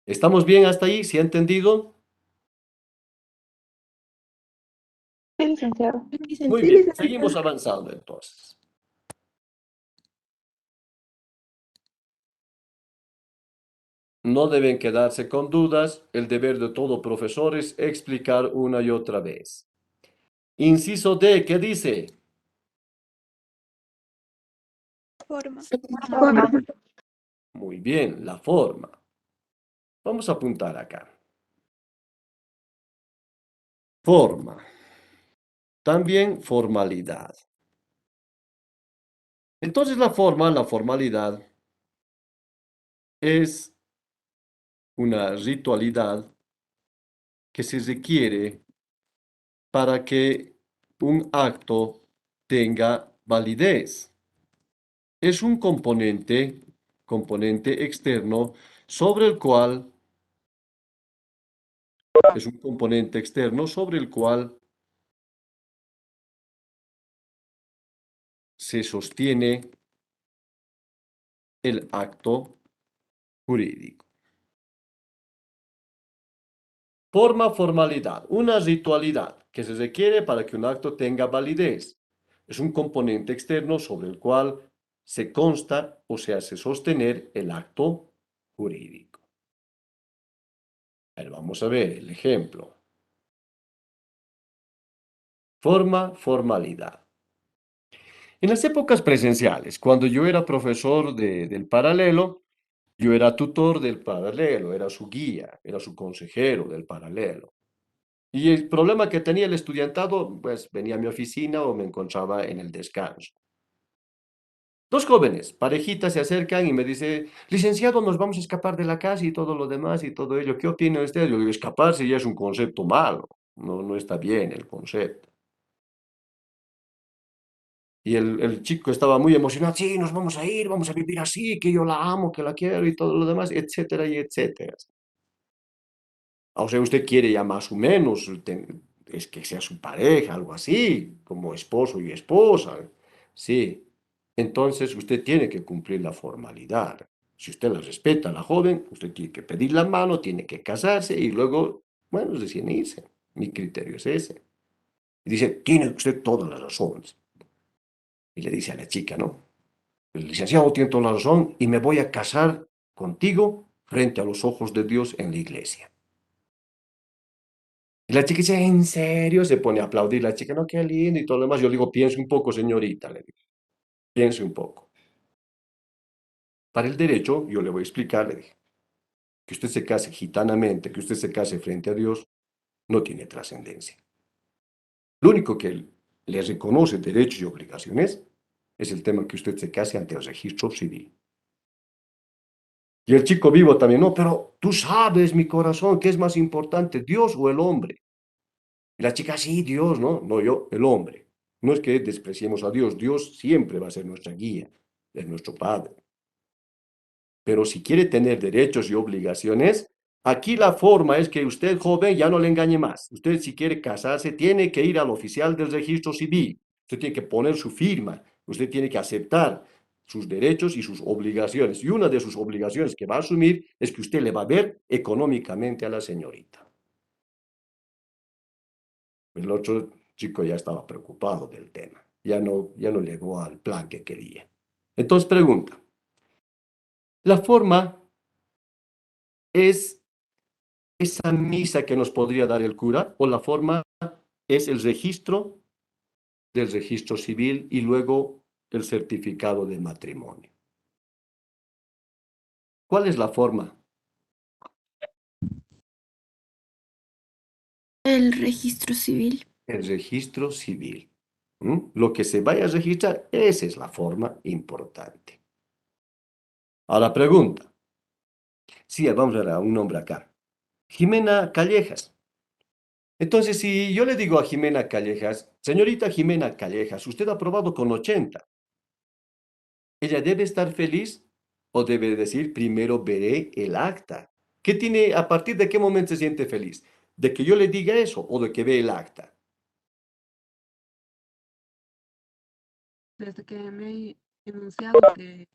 ¿Estamos bien hasta ahí? ¿Se ha entendido? Sí, licenciado. Muy bien, seguimos avanzando entonces. No deben quedarse con dudas. El deber de todo profesor es explicar una y otra vez. Inciso D, ¿qué dice? Forma. Muy bien, la forma. Vamos a apuntar acá. Forma. También formalidad. Entonces la forma, la formalidad, es una ritualidad que se requiere para que un acto tenga validez. Es un componente externo sobre el cual, es un componente externo sobre el cual se sostiene el acto jurídico. Forma, formalidad, una ritualidad que se requiere para que un acto tenga validez. Es un componente externo sobre el cual se consta o se hace sostener el acto jurídico. A ver, vamos a ver el ejemplo. Forma, formalidad. En las épocas presenciales, cuando yo era profesor del paralelo, yo era tutor del paralelo, era su guía, era su consejero del paralelo. Y el problema que tenía el estudiantado, pues venía a mi oficina o me encontraba en el descanso. Dos jóvenes, parejitas, se acercan y me dice, licenciado, nos vamos a escapar de la casa y todo lo demás y todo ello. ¿Qué opina usted? Yo digo, escaparse ya es un concepto malo. No, no está bien el concepto. Y el chico estaba muy emocionado, sí, nos vamos a ir, vamos a vivir así, que yo la amo, que la quiero y todo lo demás, etcétera y etcétera. O sea, usted quiere ya más o menos, es que sea su pareja, algo así, como esposo y esposa. Sí. Entonces usted tiene que cumplir la formalidad. Si usted la respeta a la joven, usted tiene que pedir la mano, tiene que casarse y luego, bueno, recién irse. Mi criterio es ese. Y dice, tiene usted todas las razones. Y le dice a la chica, ¿no? El licenciado tiene toda la razón y me voy a casar contigo frente a los ojos de Dios en la iglesia. Y la chica dice, ¿en serio? Se pone a aplaudir. La chica, no, qué lindo y todo lo demás. Yo le digo, piense un poco, señorita, le digo, piense un poco. Para el derecho, yo le voy a explicar, le dije, que usted se case gitanamente, que usted se case frente a Dios, no tiene trascendencia. Lo único que le reconoce derechos y obligaciones es el tema que usted se case ante el registro civil. Y el chico vivo también, no, pero tú sabes, mi corazón, ¿qué es más importante, Dios o el hombre? Y la chica, sí, Dios, ¿no? No, yo, el hombre. No es que despreciemos a Dios, Dios siempre va a ser nuestra guía, es nuestro Padre. Pero si quiere tener derechos y obligaciones, aquí la forma es que usted, joven, ya no le engañe más. Usted, si quiere casarse, tiene que ir al oficial del registro civil. Usted tiene que poner su firma. Usted tiene que aceptar sus derechos y sus obligaciones. Y una de sus obligaciones que va a asumir es que usted le va a ver económicamente a la señorita. El otro chico ya estaba preocupado del tema. Ya no llegó al plan que quería. Entonces pregunta, ¿la forma es esa misa que nos podría dar el cura o la forma es el registro del registro civil y luego el certificado de matrimonio? ¿Cuál es la forma? El registro civil. El registro civil. Lo que se vaya a registrar, esa es la forma importante. Ahora pregunta. Sí, vamos a ver a un nombre acá. Jimena Callejas. Entonces, si yo le digo a Jimena Callejas, señorita Jimena Callejas, usted ha aprobado con 80. ¿Ella debe estar feliz o debe decir, primero veré el acta? ¿Qué tiene, a partir de qué momento se siente feliz? ¿De que yo le diga eso o de que ve el acta? Desde que me he enunciado que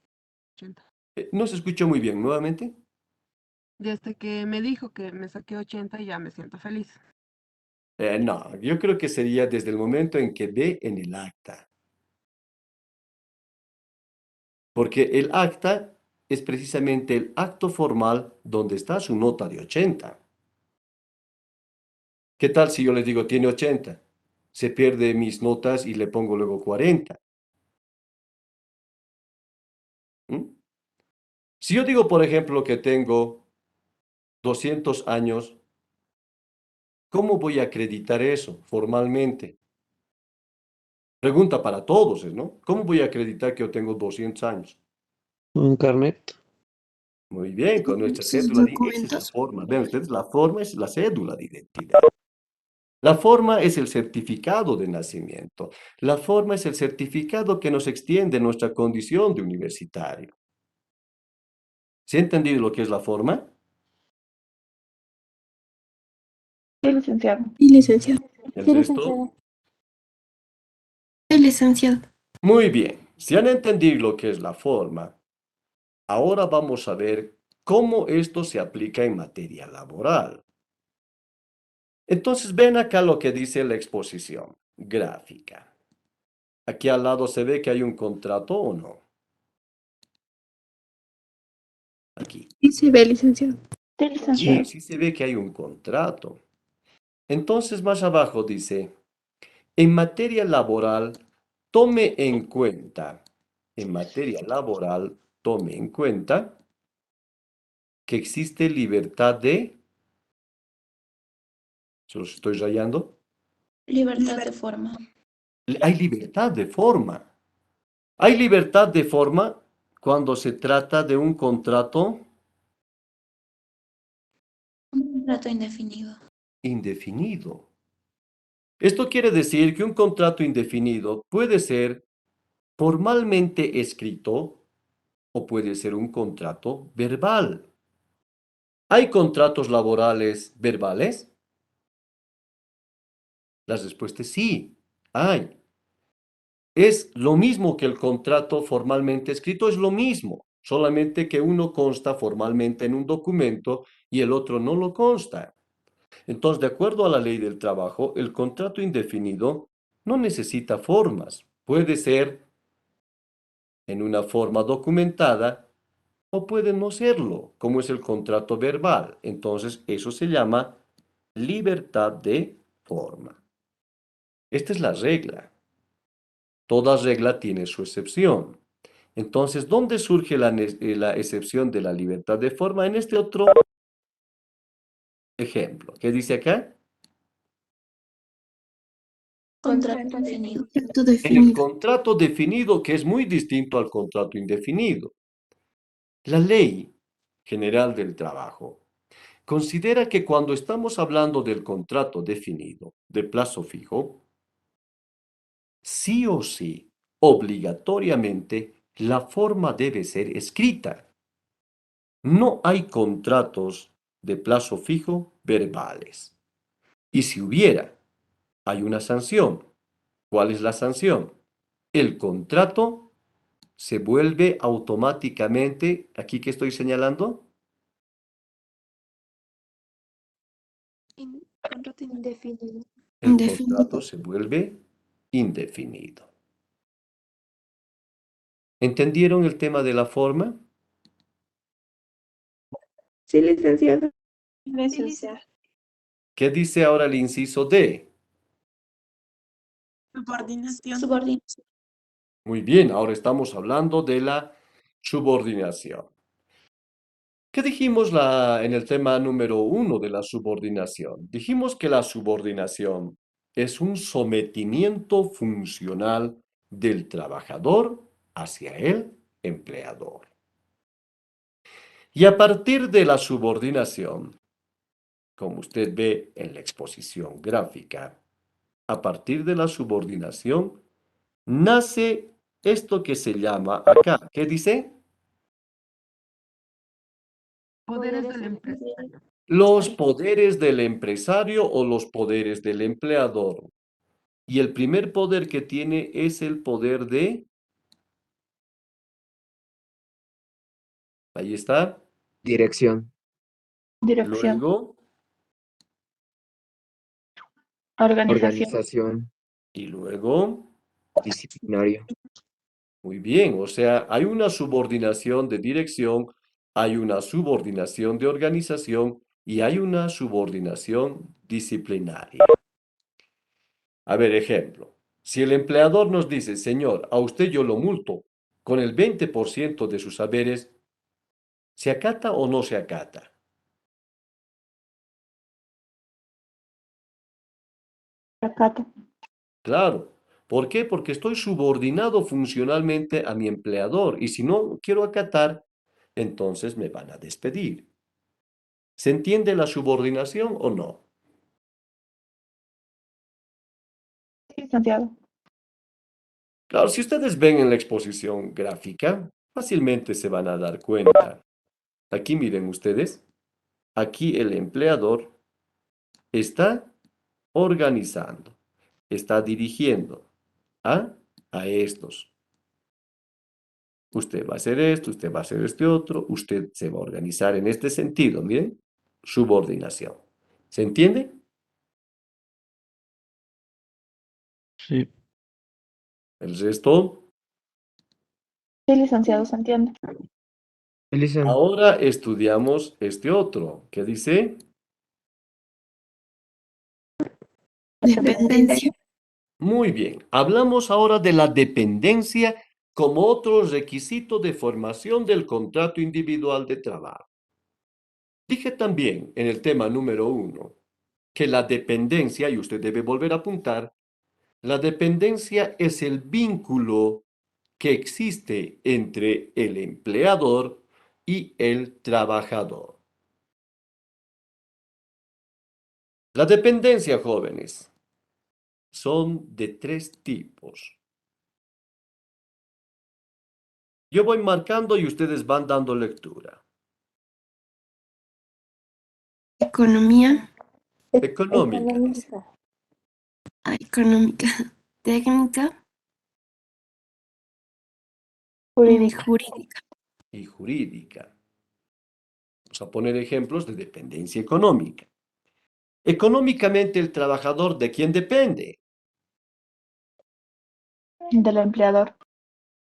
80. No se escuchó muy bien, nuevamente. Desde que me dijo que me saqué 80 y ya me siento feliz. No, yo creo que sería desde el momento en que ve en el acta. Porque el acta es precisamente el acto formal donde está su nota de 80. ¿Qué tal si yo le digo tiene 80? Se pierde mis notas y le pongo luego 40. ¿Mm? Si yo digo, por ejemplo, que tengo 200 años, ¿cómo voy a acreditar eso formalmente? Pregunta para todos, ¿no? ¿Cómo voy a acreditar que yo tengo 200 años? Un carnet. Muy bien, con nuestra Sus cédula de... Esa es la documentos. forma. Vean ustedes, la forma es la cédula de identidad. La forma es el certificado de nacimiento. La forma es el certificado que nos extiende nuestra condición de universitario. ¿Se ha entendido lo que es la forma? Sí, licenciado. Y licenciado. El Sí, resto. licenciada. El licenciado. Muy bien. Si han entendido lo que es la forma, ahora vamos a ver cómo esto se aplica en materia laboral. Entonces ven acá lo que dice la exposición gráfica. Aquí al lado se ve que hay un contrato o no. Aquí. Y se ve, licenciado. Sí, licenciado. Sí se ve que hay un contrato. Entonces más abajo dice, en materia laboral, tome en cuenta, en materia laboral, tome en cuenta que existe libertad de, ¿se los estoy rayando? Libertad de forma. Hay libertad de forma. ¿Hay libertad de forma cuando se trata de un contrato Un contrato indefinido. indefinido? Esto quiere decir que un contrato indefinido puede ser formalmente escrito o puede ser un contrato verbal. ¿Hay contratos laborales verbales? La respuesta es sí, hay. Es lo mismo que el contrato formalmente escrito, es lo mismo, solamente que uno consta formalmente en un documento y el otro no lo consta. Entonces, de acuerdo a la ley del trabajo, el contrato indefinido no necesita formas. Puede ser en una forma documentada o puede no serlo, como es el contrato verbal. Entonces, eso se llama libertad de forma. Esta es la regla. Toda regla tiene su excepción. Entonces, ¿dónde surge la excepción de la libertad de forma? En este otro ejemplo. ¿Qué dice acá? Contrato indefinido. Contrato En el definido. contrato definido, que es muy distinto al contrato indefinido. La Ley General del Trabajo considera que cuando estamos hablando del contrato definido, de plazo fijo, sí o sí, obligatoriamente, la forma debe ser escrita. No hay contratos de plazo fijo verbales. Y si hubiera, hay una sanción. ¿Cuál es la sanción? El contrato se vuelve automáticamente, ¿aquí qué estoy señalando? Contrato indefinido. El Indefinido. contrato se vuelve indefinido. ¿Entendieron el tema de la forma? Sí, licenciado. Licenciada. ¿Qué dice ahora el inciso D? Subordinación. Subordinación. Muy bien, ahora estamos hablando de la subordinación. ¿Qué dijimos en el tema número 1 de la subordinación? Dijimos que la subordinación es un sometimiento funcional del trabajador hacia el empleador. Y a partir de la subordinación, como usted ve en la exposición gráfica, a partir de la subordinación nace esto que se llama acá. ¿Qué dice? Poderes del empresario. Los poderes del empresario o los poderes del empleador. Y el primer poder que tiene es el poder de... Ahí está. Dirección. Dirección. Luego, Organización. Organización. y luego. Disciplinario. Muy bien, o sea, hay una subordinación de dirección, hay una subordinación de organización y hay una subordinación disciplinaria. A ver, ejemplo. Si el empleador nos dice, señor, a usted yo lo multo con el 20% de sus haberes, ¿se acata o no se acata? Acata. Claro. ¿Por qué? Porque estoy subordinado funcionalmente a mi empleador y si no quiero acatar, entonces me van a despedir. ¿Se entiende la subordinación o no? Licenciado. Claro, si ustedes ven en la exposición gráfica, fácilmente se van a dar cuenta. Aquí miren ustedes, aquí el empleador está organizando, está dirigiendo a estos. Usted va a hacer esto, usted va a hacer este otro, usted se va a organizar en este sentido, miren, subordinación. ¿Se entiende? Sí. El resto, Sí, licenciado, se entiende. Elisa, ahora estudiamos este otro, ¿qué dice? Dependencia. Muy bien, hablamos ahora de la dependencia como otro requisito de formación del contrato individual de trabajo. Dije también en el tema número 1 que la dependencia, y usted debe volver a apuntar, la dependencia es el vínculo que existe entre el empleador y el trabajador. La dependencia, jóvenes, son de 3 tipos. Yo voy marcando y ustedes van dando lectura. Economía, Económica, dice. económica, técnica y Jurídica. jurídica. Y jurídica. Vamos a poner ejemplos de dependencia económica. Económicamente, el trabajador, ¿de quién depende? Del empleador.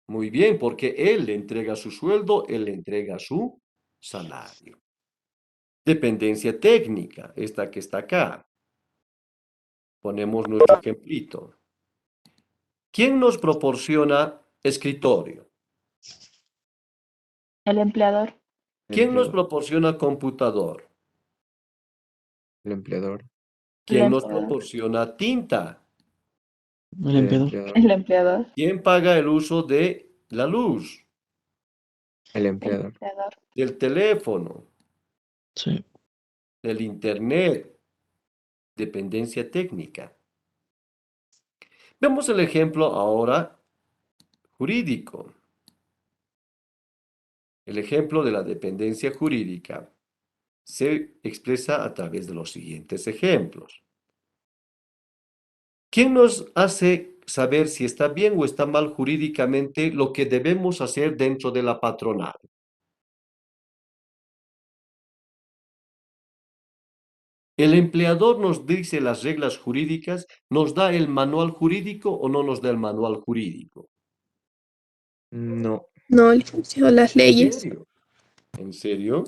Muy bien, porque él le entrega su sueldo, él le entrega su salario. Dependencia técnica, esta que está acá. Ponemos nuestro ejemplito. ¿Quién nos proporciona escritorio? El empleador. ¿Quién nos Empleador. proporciona computador? El empleador. El ¿Quién nos empleador. proporciona tinta? El El empleador. empleador. El empleador. ¿Quién paga el uso de la luz, El El empleador. empleador. del teléfono, Sí. del internet? Dependencia técnica. Vemos el ejemplo ahora jurídico. El ejemplo de la dependencia jurídica se expresa a través de los siguientes ejemplos. ¿Quién nos hace saber si está bien o está mal jurídicamente lo que debemos hacer dentro de la patronal? ¿El empleador nos dice las reglas jurídicas, nos da el manual jurídico o no nos da el manual jurídico? No. No, licenciado, las ¿En leyes. serio? ¿En serio?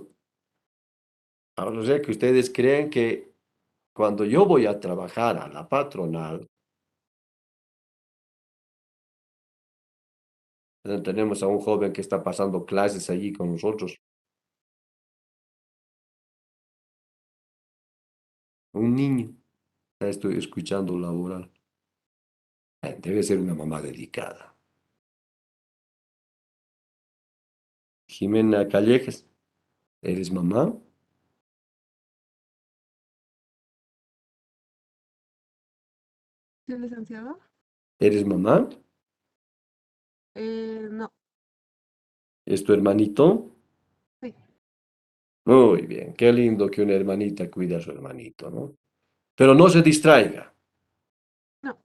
Ahora, o sea que ustedes creen que cuando yo voy a trabajar a la patronal, tenemos a un joven que está pasando clases allí con nosotros, un niño, estoy escuchando laboral. Debe ser una mamá dedicada. Jimena Callejas, ¿eres mamá? ¿Sí, licenciado? ¿Eres mamá? No, ¿Es tu hermanito? sí, Muy bien, qué lindo que una hermanita cuide a su hermanito, ¿no? Pero no se distraiga. no,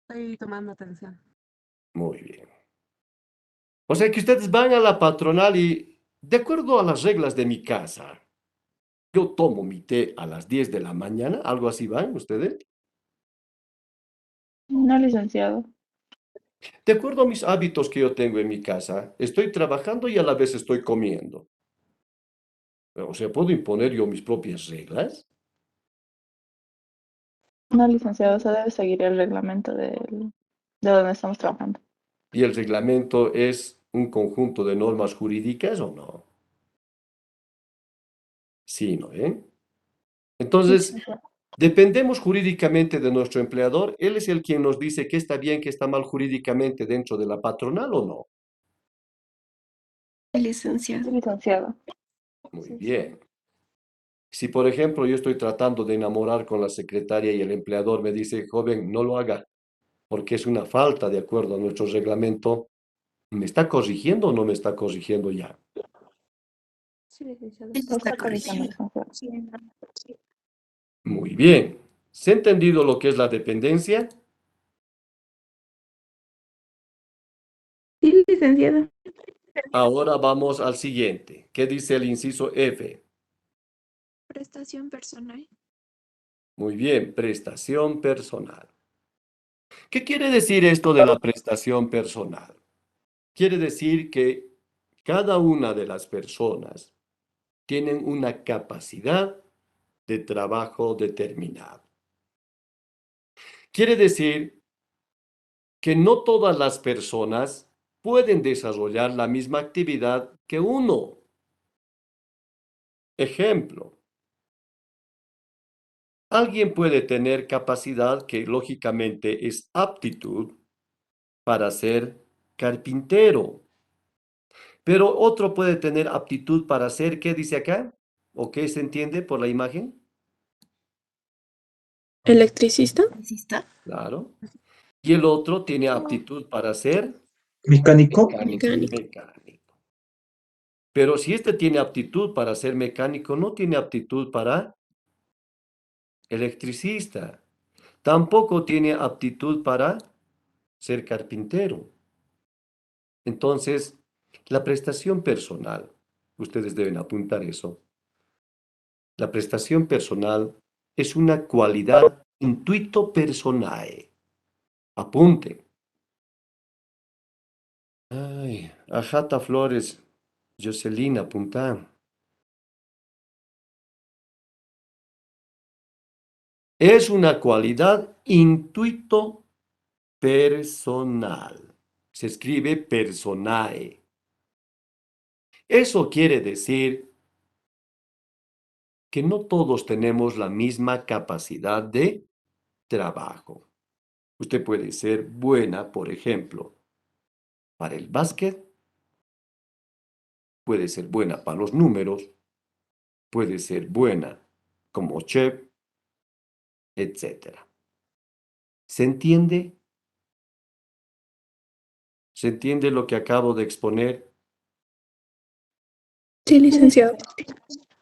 estoy tomando atención. Muy bien. O sea que ustedes van a la patronal y, de acuerdo a las reglas de mi casa, yo tomo mi té a las 10 de la mañana, algo así van ustedes. No, licenciado. De acuerdo a mis hábitos que yo tengo en mi casa, estoy trabajando y a la vez estoy comiendo. O sea, ¿puedo imponer yo mis propias reglas? No, licenciado. Se debe seguir el reglamento de donde estamos trabajando. ¿Y el reglamento es un conjunto de normas jurídicas o no? Sí, ¿no? Sí, Entonces, licenciado. dependemos jurídicamente de nuestro empleador. Él es el quien nos dice qué está bien, qué está mal jurídicamente dentro de la patronal o no. Sí, Licenciado. licenciado. Muy bien. Si, por ejemplo, yo estoy tratando de enamorar con la secretaria y el empleador me dice, joven, no lo haga, porque es una falta de acuerdo a nuestro reglamento, ¿me está corrigiendo o no me está corrigiendo ya? Sí, licenciado, Lo está está corrigiendo, corrigiendo. licenciado. Sí, Muy bien. ¿Se ha entendido lo que es la dependencia? sí, licenciado. Ahora vamos al siguiente. ¿Qué dice el inciso F? Prestación personal. Muy bien, prestación personal. ¿Qué quiere decir esto de la prestación personal? Quiere decir que cada una de las personas tienen una capacidad de trabajo determinada. Quiere decir que no todas las personas pueden desarrollar la misma actividad que uno. Ejemplo, alguien puede tener capacidad que lógicamente es aptitud para ser carpintero. Pero otro puede tener aptitud para ser, ¿qué dice acá? ¿O qué se entiende por la imagen? Electricista. ¿Exista? Claro. Y el otro tiene aptitud para ser Mecánico. Mecánico. mecánico. Pero si este tiene aptitud para ser mecánico, no tiene aptitud para electricista. Tampoco tiene aptitud para ser carpintero. Entonces, la prestación personal, ustedes deben apuntar eso. La prestación personal es una cualidad intuito personae. Apunte. Ay, Ajata Flores, Jocelyn, apunta. Es una cualidad intuito personal. Se escribe personae. Eso quiere decir que no todos tenemos la misma capacidad de trabajo. Usted puede ser buena, por ejemplo, para el básquet, puede ser buena para los números, puede ser buena como chef, etc. ¿Se entiende? ¿Se entiende lo que acabo de exponer? Sí, licenciado.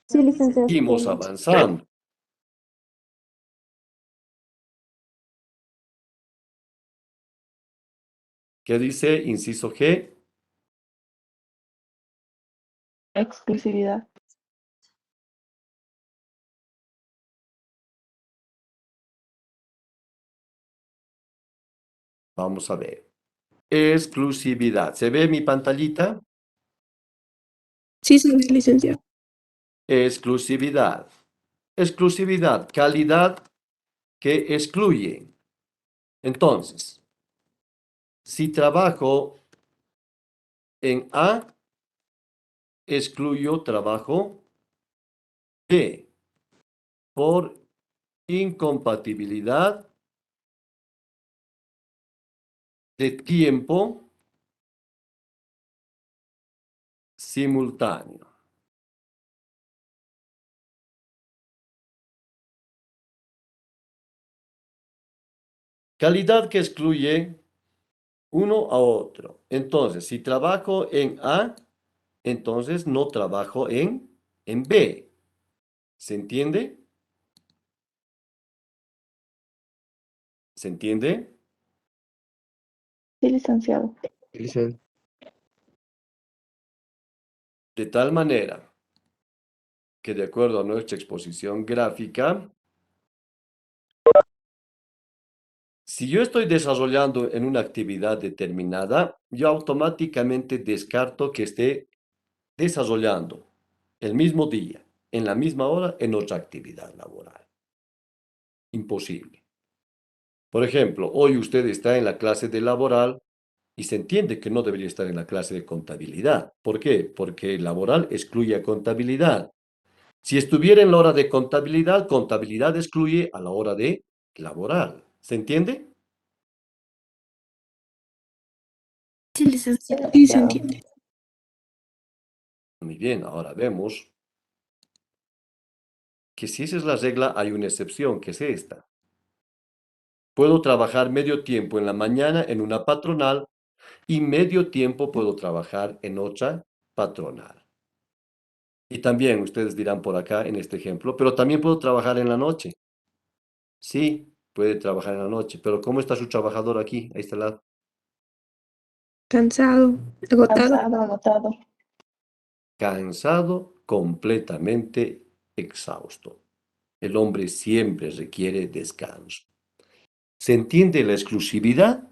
Sí, licenciado. Seguimos avanzando. ¿Qué dice inciso G? Exclusividad. Vamos a ver. Exclusividad. ¿Se ve mi pantallita? Sí, sí, licenciado. Exclusividad. Exclusividad, calidad que excluye. Entonces, si trabajo en A, excluyo trabajo B por incompatibilidad de tiempo simultáneo. Calidad que excluye uno a otro. Entonces, si trabajo en A, entonces no trabajo en B. ¿Se entiende? ¿Se entiende? Sí, licenciado. Licen- De tal manera que de acuerdo a nuestra exposición gráfica, si yo estoy desarrollando en una actividad determinada, yo automáticamente descarto que esté desarrollando el mismo día, en la misma hora, en otra actividad laboral. Imposible. Por ejemplo, hoy usted está en la clase de laboral y se entiende que no debería estar en la clase de contabilidad. ¿Por qué? Porque laboral excluye a contabilidad. Si estuviera en la hora de contabilidad, contabilidad excluye a la hora de laboral. ¿Se entiende? Sí, licenciado. Sí, se Licenciado. entiende. Muy bien, ahora vemos que si esa es la regla, hay una excepción, que es esta. Puedo trabajar medio tiempo en la mañana en una patronal y medio tiempo puedo trabajar en otra patronal. Y también ustedes dirán por acá en este ejemplo, pero también puedo trabajar en la noche. Sí, puede trabajar en la noche, pero ¿cómo está su trabajador aquí? Ahí está al lado. Cansado, agotado. Cansado, agotado. Cansado, completamente exhausto. El hombre siempre requiere descanso. ¿Se entiende la exclusividad?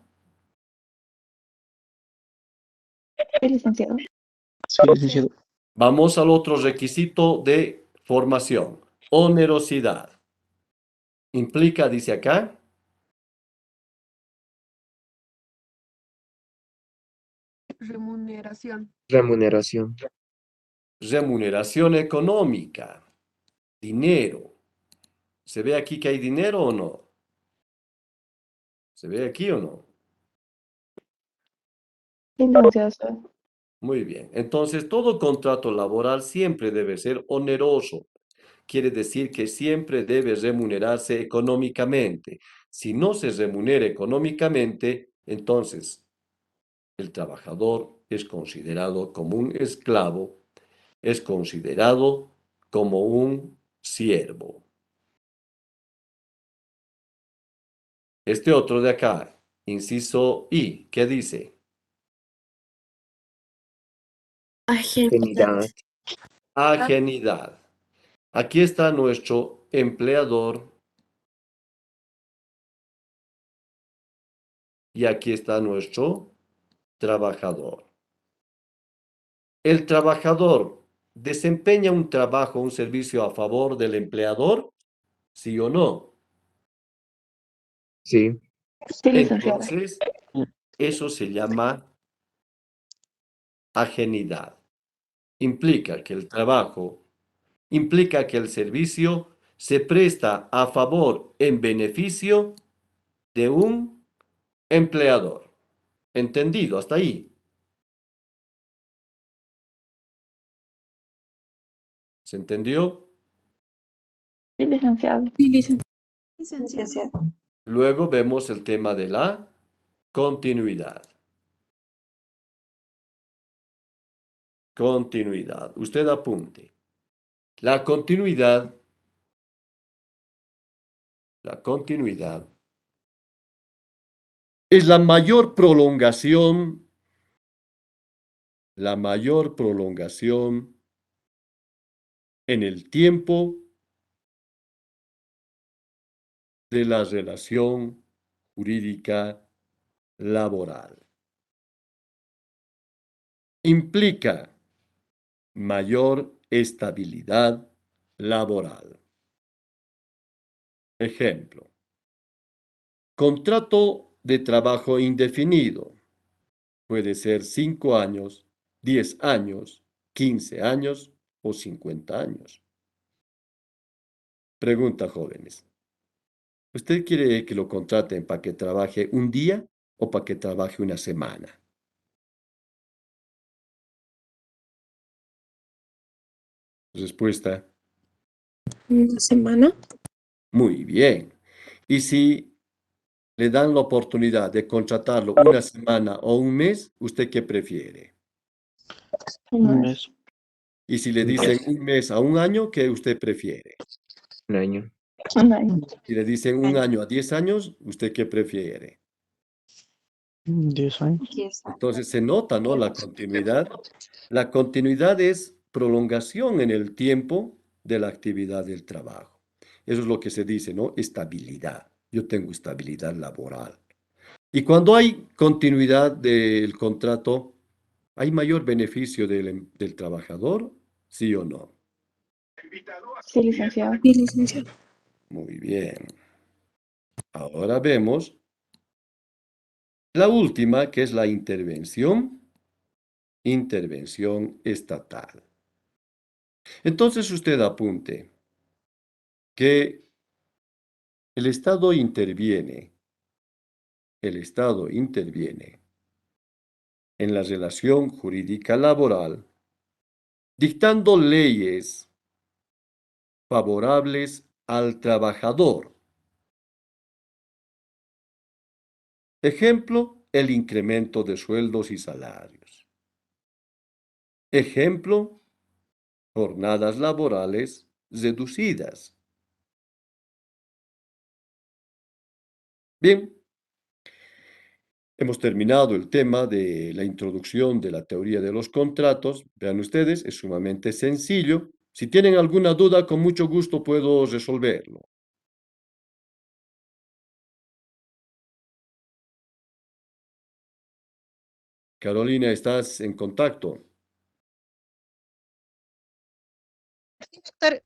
Sí, licenciado. Sí, licenciado. Vamos al otro requisito de formación. Onerosidad. Implica, dice acá, Remuneración. Remuneración. remuneración económica, dinero. ¿Se ve aquí que hay dinero o no? ¿Se ve aquí o no? Sí, licenciado Zoe. Muy bien. Entonces, todo contrato laboral siempre debe ser oneroso. Quiere decir que siempre debe remunerarse económicamente. Si no se remunera económicamente, entonces el trabajador es considerado como un esclavo, es considerado como un siervo. Este otro de acá, inciso I, ¿qué dice? Ajenidad. Ajenidad. Ajenidad. Aquí está nuestro empleador y aquí está nuestro trabajador. ¿El trabajador desempeña un trabajo, un servicio a favor del empleador? ¿Sí o no? Sí. Sí, licenciado. Entonces, eso se llama ajenidad. Implica que el trabajo, implica que el servicio se presta a favor, en beneficio de un empleador. ¿Entendido hasta ahí? ¿Se entendió? Sí, licenciado. Sí, licenciado. Licenciado. Luego vemos el tema de la continuidad. Continuidad. Usted apunte. La continuidad es la mayor prolongación en el tiempo de la relación jurídica laboral. Implica mayor estabilidad laboral. Ejemplo, contrato de trabajo indefinido. Puede ser 5 años, 10 años, 15 años o 50 años. Pregunta, jóvenes. ¿Usted quiere que lo contraten para que trabaje un día o para que trabaje una semana? Respuesta. Una semana. Muy bien. Y si le dan la oportunidad de contratarlo una semana o un mes, ¿usted qué prefiere? Un mes. Y si le Un dicen mes. un mes a un año, ¿qué usted prefiere? Un año. Un año. Si le dicen un año a 10 años, ¿usted qué prefiere? 10 años. Entonces se nota, ¿no? La continuidad. La continuidad es prolongación en el tiempo de la actividad del trabajo. Eso es lo que se dice, ¿no? Estabilidad. Yo tengo estabilidad laboral. Y cuando hay continuidad del contrato, ¿hay mayor beneficio del trabajador? ¿Sí o no? Sí, licenciado. Sí, licenciado. Muy bien. Ahora vemos la última, que es la intervención estatal. Entonces usted apunte que el Estado interviene en la relación jurídica laboral, dictando leyes favorables al trabajador. Ejemplo, el incremento de sueldos y salarios. Ejemplo, jornadas laborales reducidas. Bien, hemos terminado el tema de la introducción de la teoría de los contratos. Vean ustedes, es sumamente sencillo. Si tienen alguna duda, con mucho gusto puedo resolverlo. Carolina, ¿estás en contacto? Doctor,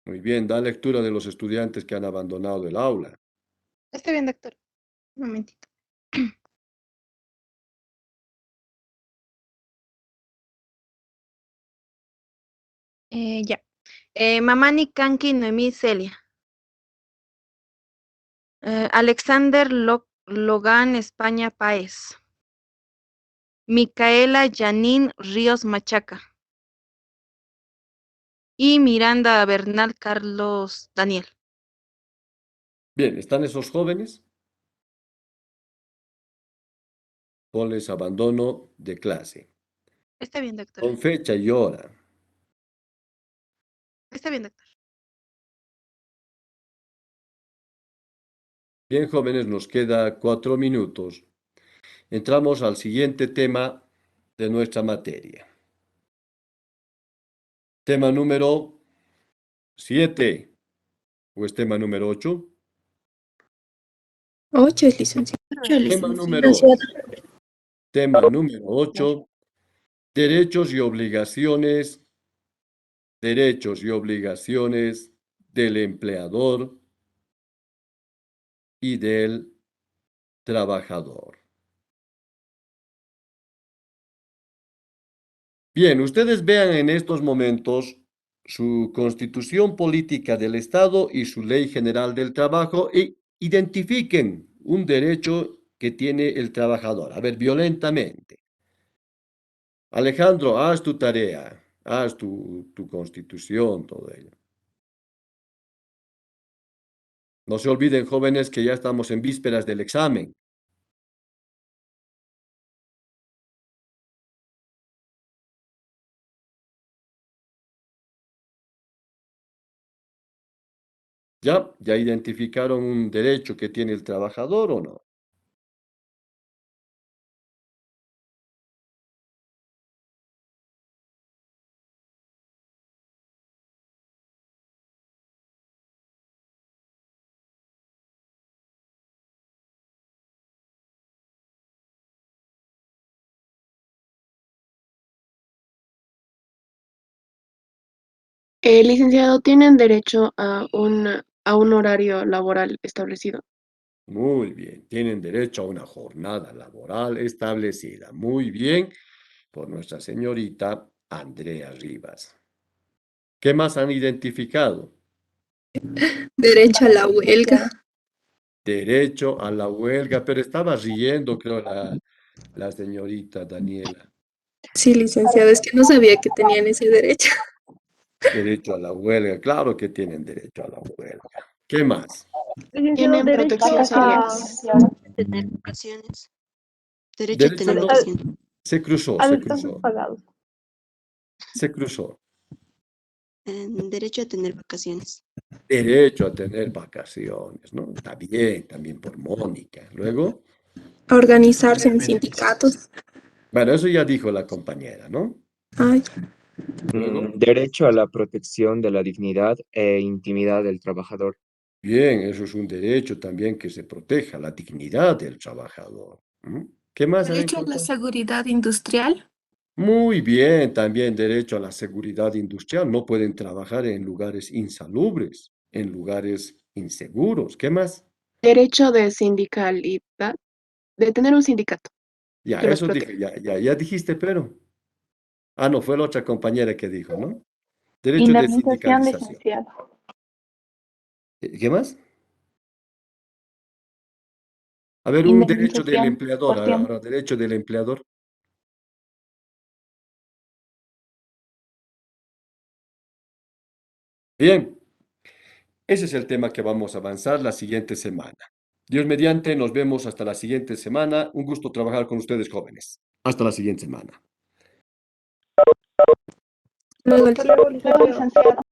Muy bien, da lectura de los estudiantes que han abandonado el aula. está bien, doctor. Un momentito. Ya. Mamani Kanki Noemí Celia. Alexander Logan España Páez. Micaela Janine Ríos Machaca. Y Miranda Bernal Carlos Daniel. Bien, ¿están esos jóvenes? Ponles abandono de clase. Está bien, doctor. Con fecha y hora. Está bien, doctor. Bien, jóvenes, nos queda 4 minutos. Entramos al siguiente tema de nuestra materia. Tema número 7. ¿O es tema número 8? 8 es licenciado. Tema número 8. Tema número 8. Derechos y obligaciones. Derechos y obligaciones del empleador y del trabajador. Bien, ustedes vean en estos momentos su Constitución Política del Estado y su Ley General del Trabajo e identifiquen un derecho que tiene el trabajador. A ver, violentamente. Alejandro, haz tu tarea, haz tu Constitución, todo ello. No se olviden, jóvenes, que ya estamos en vísperas del examen. ¿Ya identificaron un derecho que tiene el trabajador o no? Licenciado, tienen derecho a un horario laboral establecido. Muy bien, tienen derecho a una jornada laboral establecida. Muy bien, por nuestra señorita Andrea Rivas. ¿Qué más han identificado? Derecho a la huelga. Derecho a la huelga, pero estaba riendo, creo, la señorita Daniela. Sí, licenciado, es que no sabía que tenían ese derecho. Derecho a la huelga, claro que tienen derecho a la huelga. ¿Qué más? Tienen protección salarial. Tener vacaciones. Derecho a Derecho tener no, vacaciones. se cruzó, se cruzó. Se cruzó. Derecho a tener vacaciones. Derecho a tener vacaciones, ¿no? Está bien, también por Mónica. Luego, A organizarse en sindicatos. bueno, eso ya dijo la compañera, ¿no? Ay, Luego, Derecho a la protección de la dignidad e intimidad del trabajador. bien, eso es un derecho también que se proteja la dignidad del trabajador. ¿Mm? ¿Qué más han derecho a la encontrado? seguridad industrial. Muy bien, también derecho a la seguridad industrial. No pueden trabajar en lugares insalubres, en lugares inseguros. ¿Qué más? Derecho de sindicalidad, de tener un sindicato Ya, que los eso proteja. dije, ya dijiste, pero. Ah, no, fue la otra compañera que dijo, ¿no? Derecho de Indemnización, sindicalización. licenciado. ¿Qué más? A ver, un derecho del Indemnización empleador, por tiempo. ahora, derecho del empleador. Bien, ese es el tema que vamos a avanzar la siguiente semana. Dios mediante, nos vemos hasta la siguiente semana. Un gusto trabajar con ustedes, jóvenes. Hasta la siguiente semana. Luego, Hasta luego, licenciado.